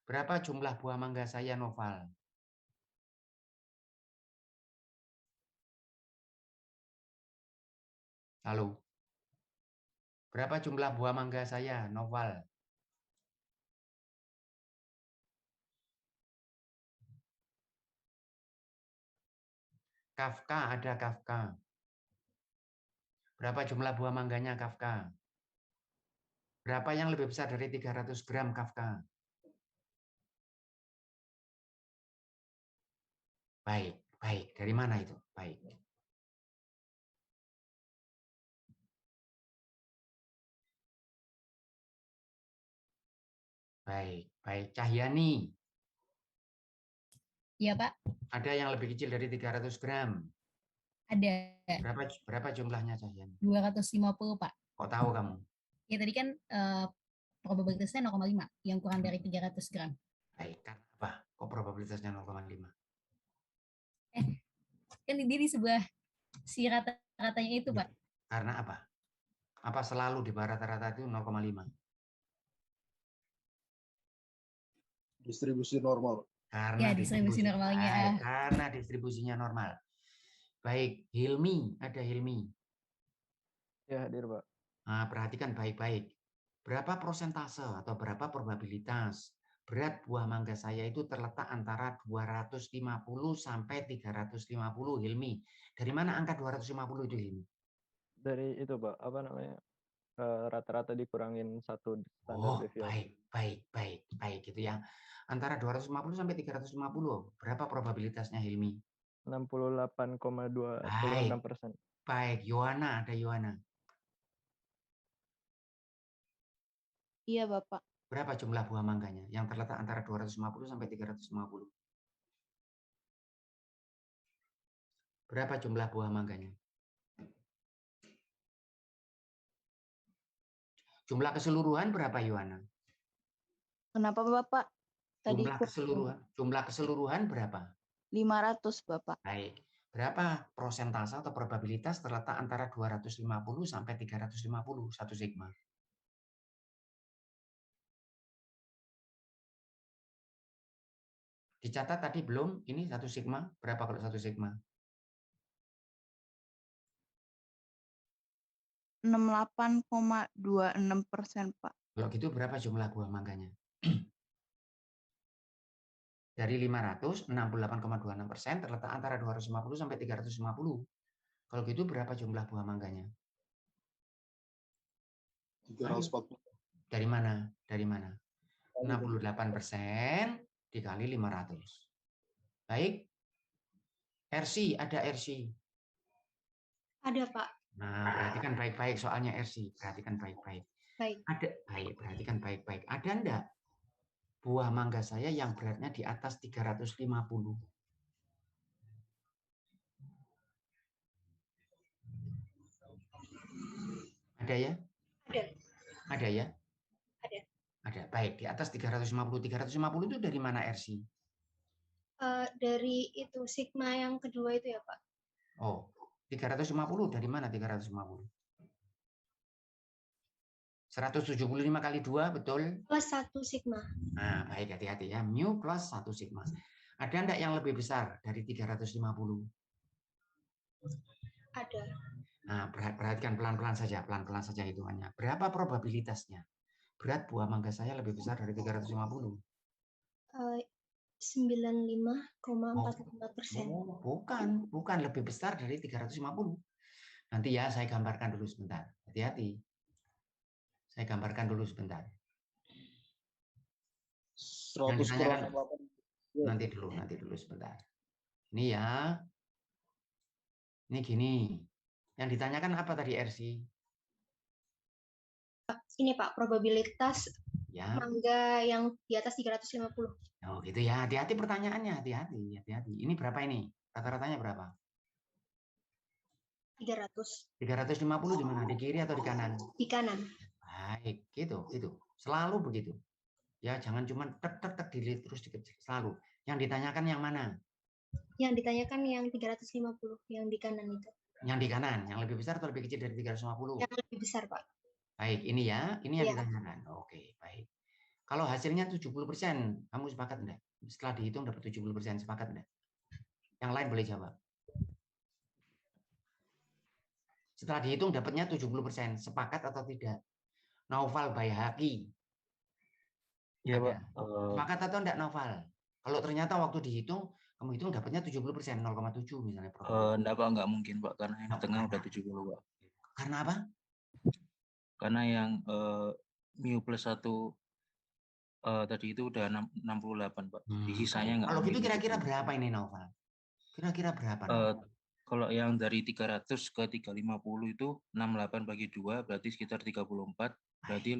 Berapa jumlah buah mangga saya, Naufal? Halo. Berapa jumlah buah mangga saya, Naufal? Kafka, ada Kafka. Berapa jumlah buah mangganya, Kafka? Berapa yang lebih besar dari 300 gram, Kafka? Baik, baik. Dari mana itu? Baik. Baik, baik. Cahyani. Iya, Pak. Ada yang lebih kecil dari 300 gram? Ada. Berapa jumlahnya, Cahyani? 250, Pak. Kok tahu kamu? Ya, tadi kan probabilitasnya 0,5, yang kurang dari 300 gram. Baik, karena apa? Kok probabilitasnya 0,5? Kan dia di sebuah si rata-ratanya itu, Pak. Karena apa? Apa selalu di bawah rata-rata itu 0,5? Distribusi normal. Karena distribusi normalnya. Karena distribusinya normal. Baik, Hilmi, ada Hilmi. Ya, hadir, Pak. Nah, perhatikan baik-baik. Berapa persentase atau berapa probabilitas berat buah mangga saya itu terletak antara 250 sampai 350, Hilmi? Dari mana angka 250 itu, Hilmi? Dari itu, Pak, apa namanya? Rata-rata dikurangin 1 standar deviasi. Baik itu ya. Antara 250 sampai 350. Berapa probabilitasnya, Hilmi? 68,26%. Baik, Yohana, ada Yohana. Iya, Bapak. Berapa jumlah buah mangganya yang terletak antara 250 sampai 350? Berapa jumlah buah mangganya? Jumlah keseluruhan berapa, Yohana? Kenapa, Bapak? Tadi Jumlah keseluruhan berapa? 500, Bapak. Baik. Berapa persentase atau probabilitas terletak antara 250 sampai 350, 1 sigma? Dicatat tadi belum? Ini 1 sigma. Berapa kalau 1 sigma? 68,26%, Pak. Kalau gitu berapa jumlah buah mangganya? Dari 500, 68,26% terletak antara 250 sampai 350. Kalau gitu berapa jumlah buah mangganya? 340. Dari mana? Dari mana? 68% dikali 500. Baik. RC, ada RC? Ada, Pak. Nah, perhatikan baik-baik soalnya RC. Perhatikan baik-baik. Baik. Perhatikan baik-baik. Ada enggak buah mangga saya yang beratnya di atas 350? Ada ya? Ada. Ada ya? Ada. Ada. Baik, di atas 350. 350 itu dari mana, RC? Dari itu sigma yang kedua itu ya, Pak. Oh, 350 dari mana 350? 175 kali 2, betul? Plus 1 sigma. Nah, baik, hati-hati ya. Mu plus 1 sigma. Ada enggak yang lebih besar dari 350? Ada. Nah, perhatikan pelan-pelan saja hitungannya. Berapa probabilitasnya? Berat buah mangga saya lebih besar dari 350. 95,44%. Bukan lebih besar dari 350. Nanti ya saya gambarkan dulu sebentar. Hati-hati. Saya gambarkan dulu sebentar. 100 kurang 8. Nanti dulu sebentar. Ini ya. Ini gini. Yang ditanyakan apa tadi RC? Ini Pak, probabilitas Ya. mangga yang di atas 350. Oh gitu ya, hati-hati pertanyaannya, hati-hati. Ini berapa ini? Rata-ratanya berapa? 300. 350 di mana? Di kiri atau di kanan? Di kanan. Baik, gitu. Selalu begitu. Ya, jangan cuma tek dilihat terus dikecil. Selalu. Yang ditanyakan yang mana? Yang ditanyakan yang 350, yang di kanan itu. Yang di kanan, yang lebih besar atau lebih kecil dari 350? Yang lebih besar, Pak. Baik, ini ya. Ini yang Ya. ditanyakan. Oke, baik. Kalau hasilnya 70%, kamu sepakat enggak? Setelah dihitung dapat 70%, sepakat enggak? Yang lain boleh jawab. Setelah dihitung dapatnya 70%, sepakat atau tidak? Naufal Baihaqi. Iya, Pak. Sepakat atau enggak Naufal? Kalau ternyata waktu dihitung, kamu hitung dapatnya 70%, 0,7 misalnya. Enggak, Pak, enggak mungkin, Pak, karena yang tengah udah 70, Pak. Karena apa? Karena yang mu plus 1 tadi itu udah 68, Pak. Di sisanya enggak. Kalau gitu kira-kira berapa ini Naufal? Kira-kira berapa? Kalau yang dari 300 ke 350 itu 68 bagi 2 berarti sekitar 34. Berarti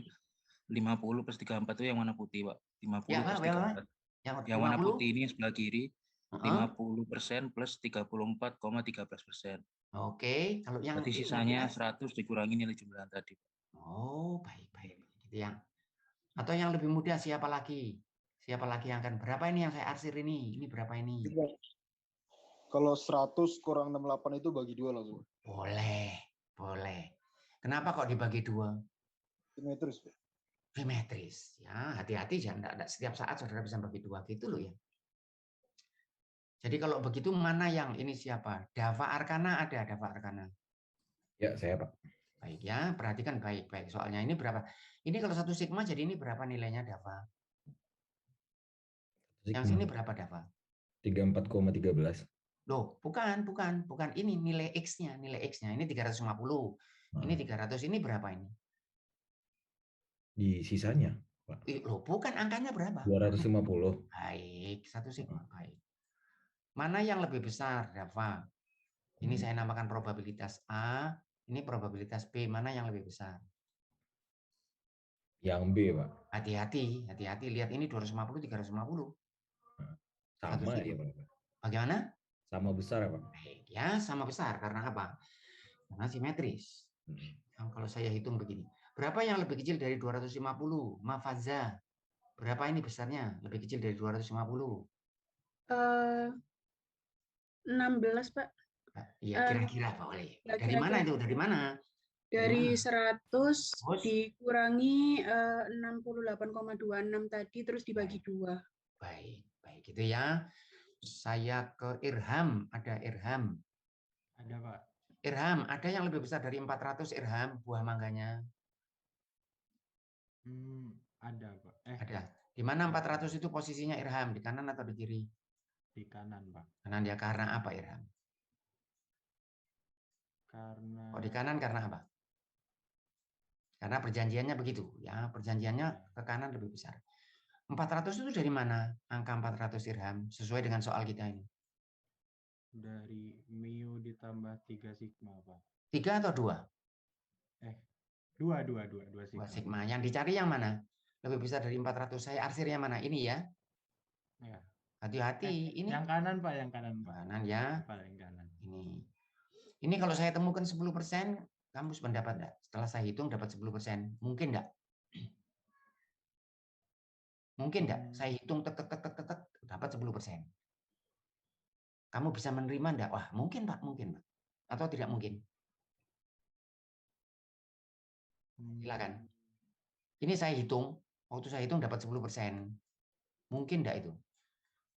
50 plus 34 itu yang warna putih, Pak. 50 Ya, plus Pak, 34. Yang warna putih ini sebelah kiri 50% plus 34,13%. Oke, kalau yang berarti sisanya 100 dikurangi nilai jumlah tadi. Oh, baik. Gitu ya. Atau yang lebih mudah siapa lagi? Siapa lagi yang akan berapa ini yang saya arsir ini? Ini berapa ini? Kalau 100 kurang 68 itu bagi 2 langsung. Boleh. Kenapa kok dibagi 2? Simetris, Pak. Simetris. Ya, hati-hati jangan enggak setiap saat saudara bisa bagi 2 gitu loh ya. Jadi kalau begitu mana yang ini siapa? Dava Arkana ada, Dava Arkana. Ya, saya Pak. Baik ya, perhatikan baik-baik. Soalnya ini berapa? Ini kalau 1 sigma jadi ini berapa nilainya Dava? Yang sini berapa Dava? 34,13. Loh, bukan. Ini nilai X-nya. Ini 350. Ini 300. Ini berapa ini? Di sisanya, Pak. Loh, bukan angkanya berapa? 250. Baik, 1 sigma. Baik. Mana yang lebih besar, Dava? Ini saya namakan probabilitas A. Ini probabilitas B. Mana yang lebih besar? Yang B, Pak. Hati-hati. Lihat ini 250, 350. Sama ya, Pak. Bagaimana? Sama besar ya, Pak? Ya, sama besar. Karena apa? Karena simetris. Kalau saya hitung begini. Berapa yang lebih kecil dari 250? Mafaza. Berapa ini besarnya? Lebih kecil dari 250? 16, Pak. Iya, kira-kira boleh. Ya, Dari mana itu? Dari mana? Dari 100 dikurangi 68,26 tadi, terus dibagi 2. Baik gitu ya. Saya ke Irham. Ada Irham. Ada, Pak. Irham, ada yang lebih besar dari 400 Irham buah mangganya? Ada, Pak. Ada. Di mana 400 itu posisinya Irham? Di kanan atau di kiri? Di kanan, Pak. Kanan dia karena apa Irham? Karena di kanan karena apa? Karena perjanjiannya begitu, ya. Perjanjiannya ke kanan lebih besar. 400 itu dari mana? Angka 400 Irham sesuai dengan soal kita ini. Dari mu ditambah 3 sigma, Pak. 3 atau 2? 2 sigma. 2 sigma. Yang dicari yang mana? Lebih besar dari 400. Saya arsir yang mana? Ini ya. Ya. Hati-hati. Ini yang kanan, Pak. Yang kanan, Pak. Kanan ya. Paling kanan. Ini kalau saya temukan 10%, kamu sependapat enggak? Setelah saya hitung dapat 10%. Mungkin enggak? Mungkin enggak? Saya hitung tek dapat 10%. Kamu bisa menerima enggak? Wah, mungkin, Pak. Atau tidak mungkin? Silakan. Ini saya hitung, waktu saya hitung dapat 10%. Mungkin enggak itu?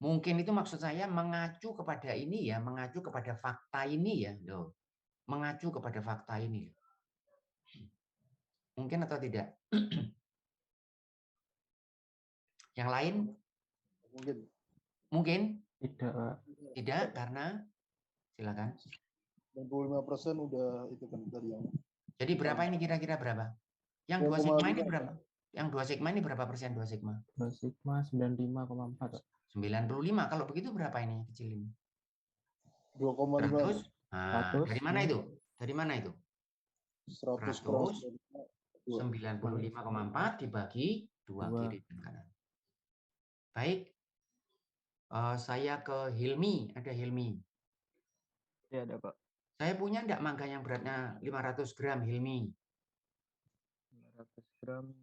Mungkin itu maksud saya mengacu kepada ini ya, mengacu kepada fakta ini ya, loh. Mengacu kepada fakta ini. Mungkin atau tidak? Yang lain? Mungkin. Mungkin? Tidak, Pak. Tidak, karena silakan. 95% udah itu kan tadi yang. Jadi berapa ini kira-kira berapa? Yang 2 sigma ini berapa? Yang 2 sigma ini berapa persen 2 sigma? 2 sigma 95,4. 95. Kalau begitu berapa ini kecil ini? 2,5. 100. Nah, dari mana itu? Dari mana itu? 100 95,4 dibagi 2 kiri dan kanan. Baik. Saya ke Hilmi. Ada Hilmi. Ya, ada, Pak. Saya punya enggak mangga yang beratnya 500 gram, Hilmi? 500 gram.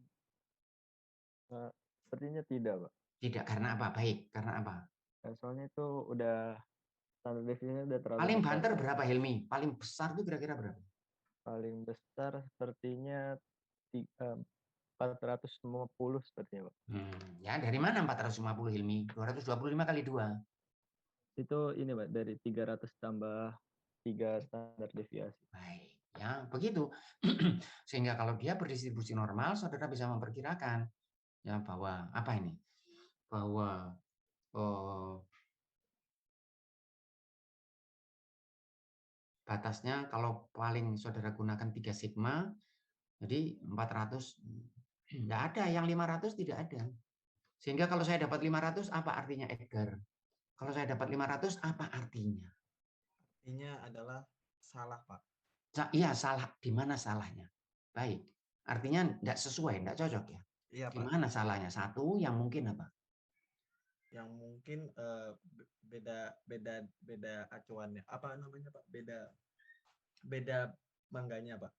Sepertinya tidak, Pak. Tidak, karena apa? Baik, karena apa? Soalnya itu udah standar deviasinya udah terlalu Paling besar. banter berapa, Hilmi? Paling besar itu kira-kira berapa? Paling besar sepertinya 450 sepertinya, Pak. Ya, dari mana 450, Hilmi? 225 kali 2. Itu ini, Pak, dari 300 tambah 3 standar deviasi. Baik, ya, begitu. Sehingga kalau dia berdistribusi normal, saudara bisa memperkirakan ya bahwa apa ini? Bahwa batasnya kalau paling saudara gunakan 3 sigma, jadi 400 tidak ada, yang 500 tidak ada. Sehingga kalau saya dapat 500, apa artinya, Edgar? Kalau saya dapat 500, apa artinya? Artinya adalah salah, Pak. Iya, salah. Di mana salahnya? Baik. Artinya tidak sesuai, tidak cocok ya? Iya, Di Pak. mana salahnya? Satu, yang mungkin apa? Yang mungkin beda acuannya. Apa namanya, Pak? Beda mangganya, Pak.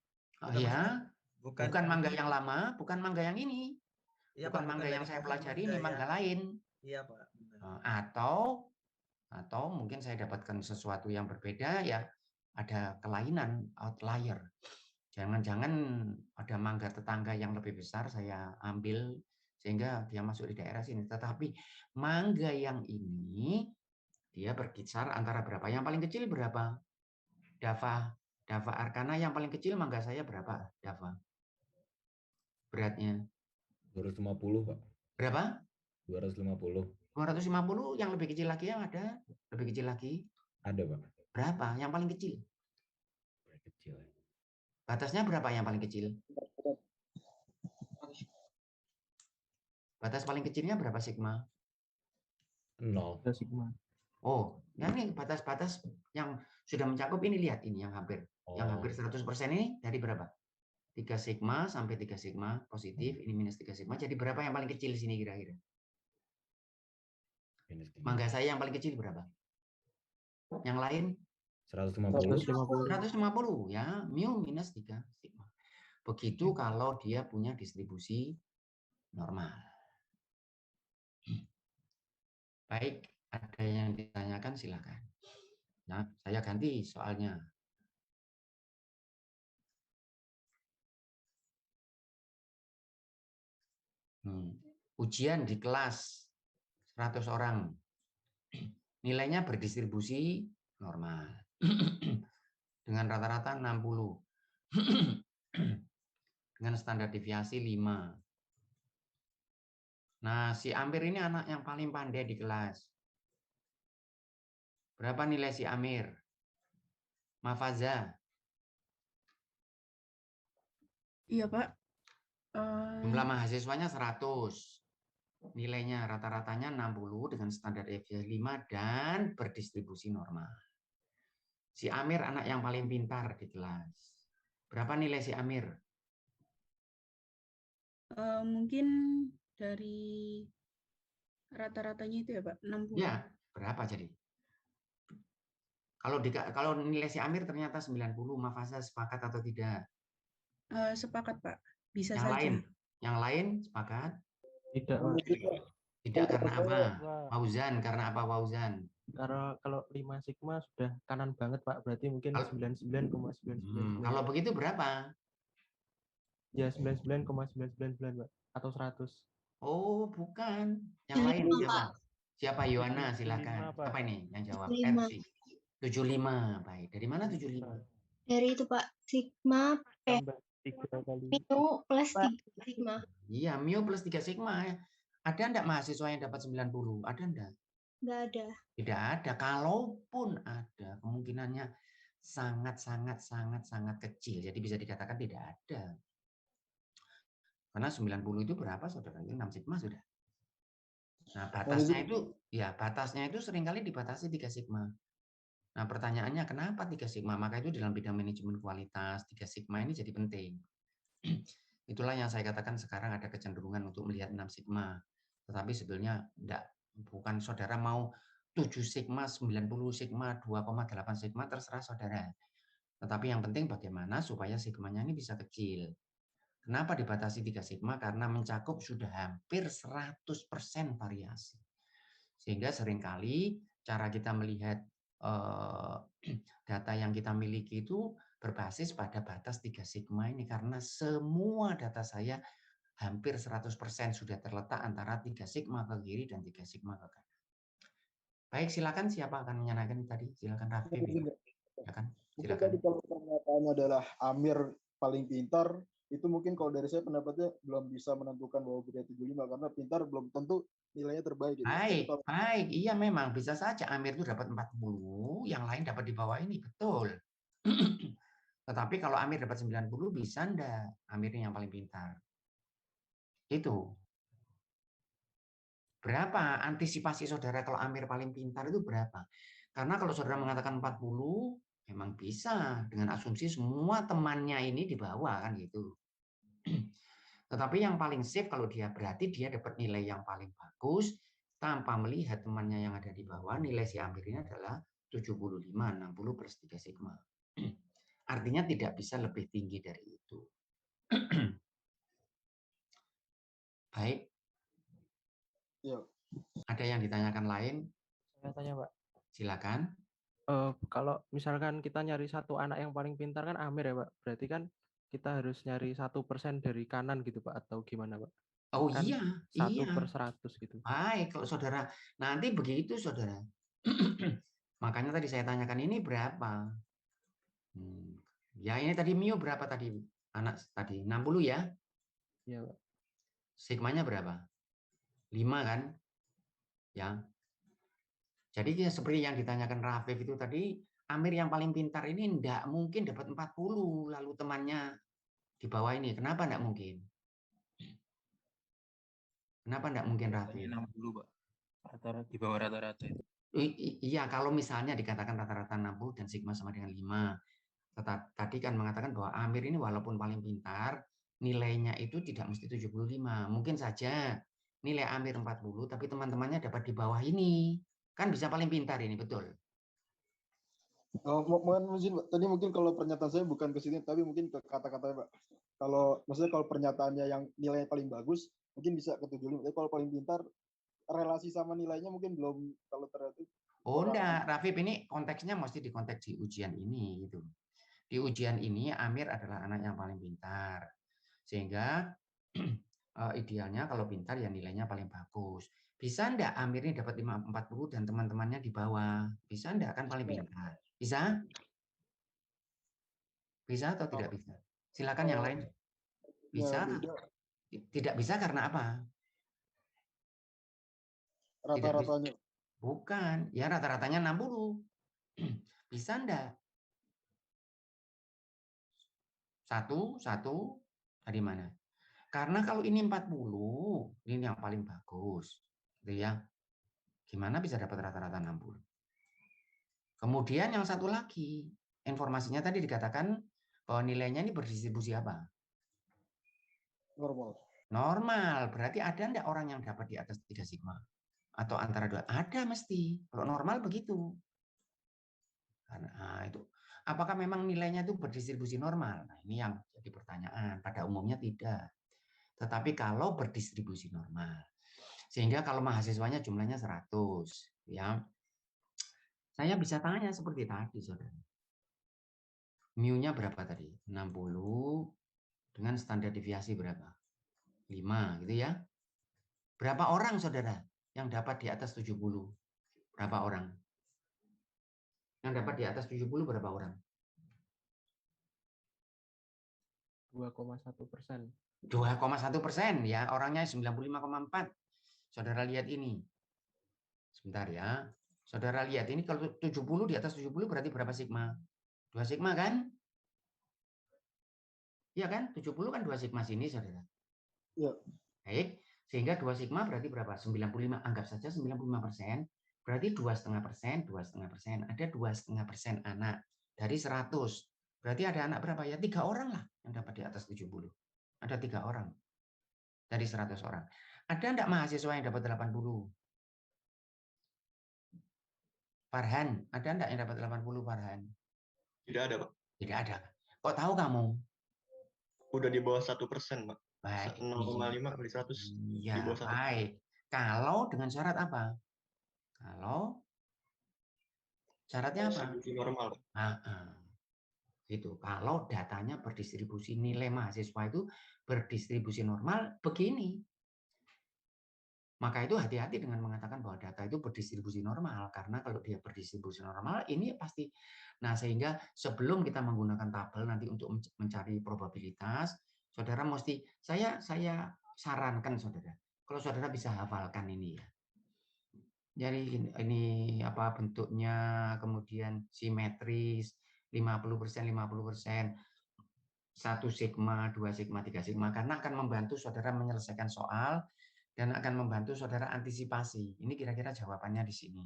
Oh iya, bukan mangga yang lama, bukan mangga yang ini. Iya, bukan Pak, mangga yang saya pelajari, ini mangga lain. Iya, Pak. Benar. Atau mungkin saya dapatkan sesuatu yang berbeda, ya ada kelainan, outlier. Jangan-jangan ada mangga tetangga yang lebih besar saya ambil sehingga dia masuk di daerah sini. Tetapi mangga yang ini dia berkisar antara berapa? Yang paling kecil berapa? Dava Arcana yang paling kecil mangga saya berapa? Dava. Beratnya 250, Pak. Berapa? 250. 250, yang lebih kecil lagi yang ada? Lebih kecil lagi? Ada, Pak. Berapa? Yang paling kecil? Kecil. Batasnya berapa yang paling kecil? Batas paling kecilnya berapa sigma? 0. Sigma. Oh, yang ini batas-batas yang sudah mencakup ini, lihat ini yang hampir. Yang hampir 100% ini dari berapa? 3 sigma sampai 3 sigma positif, ini minus 3 sigma. Jadi berapa yang paling kecil di sini kira-kira? Mangga saya yang paling kecil berapa? Yang lain? 150. 150 ya, mu minus 3 sigma. Begitu kalau dia punya distribusi normal. Baik, ada yang ditanyakan silakan. Nah, saya ganti soalnya. Ujian di kelas 100 orang. Nilainya berdistribusi normal. Dengan rata-rata 60. Dengan standar deviasi 5. Nah, si Amir ini anak yang paling pandai di kelas. Berapa nilai si Amir? Mafaza? Iya, Pak. Jumlah mahasiswanya 100. Nilainya rata-ratanya 60 dengan standar deviasi 5 dan berdistribusi normal. Si Amir anak yang paling pintar di kelas. Berapa nilai si Amir? Mungkin dari rata-ratanya itu ya, Pak, 60. Ya, berapa jadi? Kalau nilai si Amir ternyata 90, Mafaza sepakat atau tidak? Sepakat, Pak. Bisa yang saja. lain? Yang lain sepakat? Tidak, Pak. Tidak karena apa? Wauzan, karena apa Wauzan? Karena kalau 5 sigma sudah kanan banget, Pak. Berarti mungkin 99,999. Kalau begitu berapa? Ya 99,999, Pak. Atau 100. Oh, bukan. Yang lain siapa? Siapa Yohana? Silakan. 75, Pak. Apa ini yang jawab? 75. RC. 75. Baik. Dari mana 75? Dari itu Pak, sigma P Tambah 3 kali. mu plus 3 sigma. Iya, mu plus 3 sigma. Ada enggak mahasiswa yang dapat 90? Ada enggak? Nggak ada. Tidak ada. Kalaupun ada, kemungkinannya sangat kecil. Jadi bisa dikatakan tidak ada. Karena 90 itu berapa, saudara? 6 sigma sudah. Nah, batasnya itu seringkali dibatasi 3 sigma. Nah, pertanyaannya kenapa 3 sigma? Maka itu dalam bidang manajemen kualitas, 3 sigma ini jadi penting. Itulah yang saya katakan sekarang ada kecenderungan untuk melihat 6 sigma. Tetapi sebenarnya bukan saudara mau 7 sigma, 90 sigma, 2,8 sigma, terserah saudara. Tetapi yang penting bagaimana supaya sigmanya ini bisa kecil. Kenapa dibatasi 3 sigma? Karena mencakup sudah hampir 100% variasi. Sehingga seringkali cara kita melihat data yang kita miliki itu berbasis pada batas 3 sigma ini. Karena semua data saya hampir 100% sudah terletak antara 3 sigma ke kiri dan 3 sigma ke kanan. Baik, silakan siapa akan menyanyikan tadi? Silakan Raffi. Ya kan? Mungkin tadi kalau pernyataannya adalah Amir paling pintar, itu mungkin kalau dari saya pendapatnya belum bisa menentukan bahwa beda 75 karena pintar belum tentu nilainya terbaik. Gitu. Baik, iya memang bisa saja Amir itu dapat 40, yang lain dapat di bawah ini, betul. Tetapi kalau Amir dapat 90 bisa enggak? Amir yang paling pintar. Itu. Berapa antisipasi saudara kalau Amir paling pintar itu berapa? Karena kalau saudara mengatakan 40, memang bisa dengan asumsi semua temannya ini di bawah kan gitu. Tetapi yang paling safe kalau dia berarti dia dapat nilai yang paling bagus tanpa melihat temannya yang ada di bawah. Nilai si Amir ini adalah 75, 60 plus 3 sigma. Artinya tidak bisa lebih tinggi dari itu. Baik. Ya. Ada yang ditanyakan lain? Saya tanya, Pak. Silakan. Kalau misalkan kita nyari satu anak yang paling pintar kan Amir ya, Pak. Berarti kan kita harus nyari 1% dari kanan gitu, Pak, atau gimana, Pak? Oh Kan iya, 1/100 gitu. Baik, kalau saudara nanti begitu saudara. Makanya tadi saya tanyakan ini berapa? Ya ini tadi mu berapa tadi? Anak tadi 60 ya? Iya, Pak. Sigmanya berapa? 5 kan? Ya. Jadi seperti yang ditanyakan Rafif itu tadi, Amir yang paling pintar ini enggak mungkin dapat 40 lalu temannya di bawah ini. Kenapa enggak mungkin? Kenapa enggak mungkin Raffi? 60, Pak. Rata-rata di bawah rata-rata itu. Iya, kalau misalnya dikatakan rata-rata 60 dan sigma sama dengan 5. Tadi kan mengatakan bahwa Amir ini walaupun paling pintar, nilainya itu tidak mesti 75. Mungkin saja nilai Amir 40, tapi teman-temannya dapat di bawah ini. Kan bisa paling pintar ini, betul? Mohon izin, Pak. Tadi mungkin kalau pernyataan saya bukan ke sini, tapi mungkin ke kata-katanya, Pak. Maksudnya kalau pernyataannya yang nilainya paling bagus, mungkin bisa ke 75. Tapi kalau paling pintar, relasi sama nilainya mungkin belum, kalau ternyata. Oh enggak, Rafif ini konteksnya mesti di konteks di ujian ini. Gitu. Di ujian ini Amir adalah anak yang paling pintar. Sehingga idealnya kalau pintar ya nilainya paling bagus. Bisa enggak Amir ini dapat 40 dan teman-temannya di bawah? Bisa enggak? Kan paling pintar. Bisa? Bisa atau tidak bisa? Silakan yang lain. Bisa? Tidak bisa karena apa? Rata-ratanya. Bukan. Ya rata-ratanya 60. Bisa enggak? Satu dari mana? Karena kalau ini 40, ini yang paling bagus. Gitu ya. Gimana bisa dapat rata-rata 60? Kemudian yang satu lagi, informasinya tadi dikatakan bahwa nilainya ini berdistribusi apa? Normal. Berarti ada enggak orang yang dapat di atas 3 sigma? Atau antara 2? Ada mesti. Kalau normal begitu. Nah, itu. Apakah memang nilainya itu berdistribusi normal? Nah, ini yang jadi pertanyaan. Pada umumnya tidak. Tetapi kalau berdistribusi normal. Sehingga kalau mahasiswanya jumlahnya 100, ya. Saya bisa tanya seperti tadi, Saudara. Mu-nya berapa tadi? 60 dengan standar deviasi berapa? 5, gitu ya. Berapa orang, Saudara? yang dapat di atas 70? Berapa orang? Yang dapat di atas 70 berapa orang? 2,1%. 2,1% ya, orangnya 95,4. Saudara lihat ini. Sebentar ya. Saudara lihat ini kalau 70 di atas 70 berarti berapa sigma? 2 sigma kan? Iya kan? 70 kan 2 sigma sini, Saudara. Iya. Baik, sehingga 2 sigma berarti berapa? 95, anggap saja 95%. Berarti 2,5%, 2,5%. Ada 2,5% anak dari 100. Berarti ada anak berapa ya? 3 orang lah yang dapat di atas 70. Ada 3 orang dari 100 orang. Ada enggak mahasiswa yang dapat 80? Farhan, ada enggak yang dapat 80, Farhan? Tidak ada, Pak. Tidak ada. Kok tahu kamu? Udah di bawah 1%, Pak. Baik. 0,5 kali 100 Iya, di bawah 1. baik. Kalau dengan syarat apa? Kalau syaratnya apa? Distribusi normal. Gitu. Kalau datanya berdistribusi, nilai mahasiswa itu berdistribusi normal begini. Maka itu hati-hati dengan mengatakan bahwa data itu berdistribusi normal, karena kalau dia berdistribusi normal ini pasti. Nah, sehingga sebelum kita menggunakan tabel nanti untuk mencari probabilitas, saudara mesti saya sarankan saudara, kalau saudara bisa hafalkan ini ya. Jadi ini apa bentuknya, kemudian simetris, 50%, 50%, 1 sigma, 2 sigma, 3 sigma, karena akan membantu saudara menyelesaikan soal dan akan membantu saudara antisipasi. Ini kira-kira jawabannya di sini.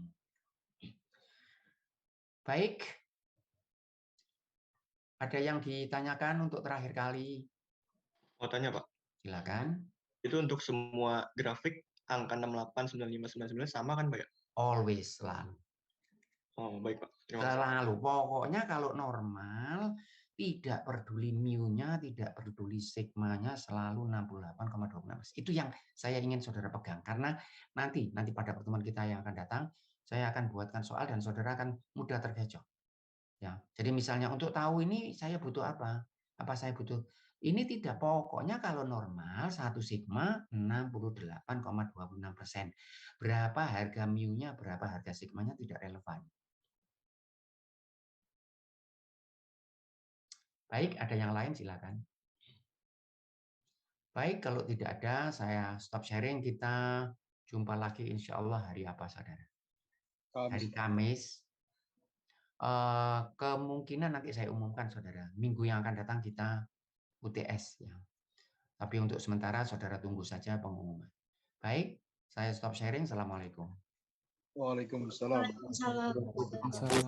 Baik. Ada yang ditanyakan untuk terakhir kali? Mau tanya, Pak? Silakan. Itu untuk semua grafik angka 68, 95, 99 sama kan, Pak ya? Always, selalu. Oh, baik, Pak. Terima kasih. Selalu. Pokoknya kalau normal, tidak peduli mu-nya, tidak peduli sigmanya, selalu 68,26. Itu yang saya ingin saudara pegang. Karena nanti pada pertemuan kita yang akan datang, saya akan buatkan soal dan saudara akan mudah terkecoh. Ya. Jadi misalnya untuk tahu ini saya butuh apa? Apa saya butuh? Ini tidak, pokoknya kalau normal 1 sigma 68,26%. Berapa harga mu-nya, berapa harga sigmanya tidak relevan. Baik, ada yang lain silakan. Baik, kalau tidak ada, saya stop sharing. Kita jumpa lagi insya Allah hari apa, saudara? Hari Kamis. Kemungkinan nanti saya umumkan, saudara. Minggu yang akan datang kita UTS. Ya. Tapi untuk sementara, saudara tunggu saja pengumuman. Baik, saya stop sharing. Assalamualaikum. Waalaikumsalam. Waalaikumsalam. Waalaikumsalam.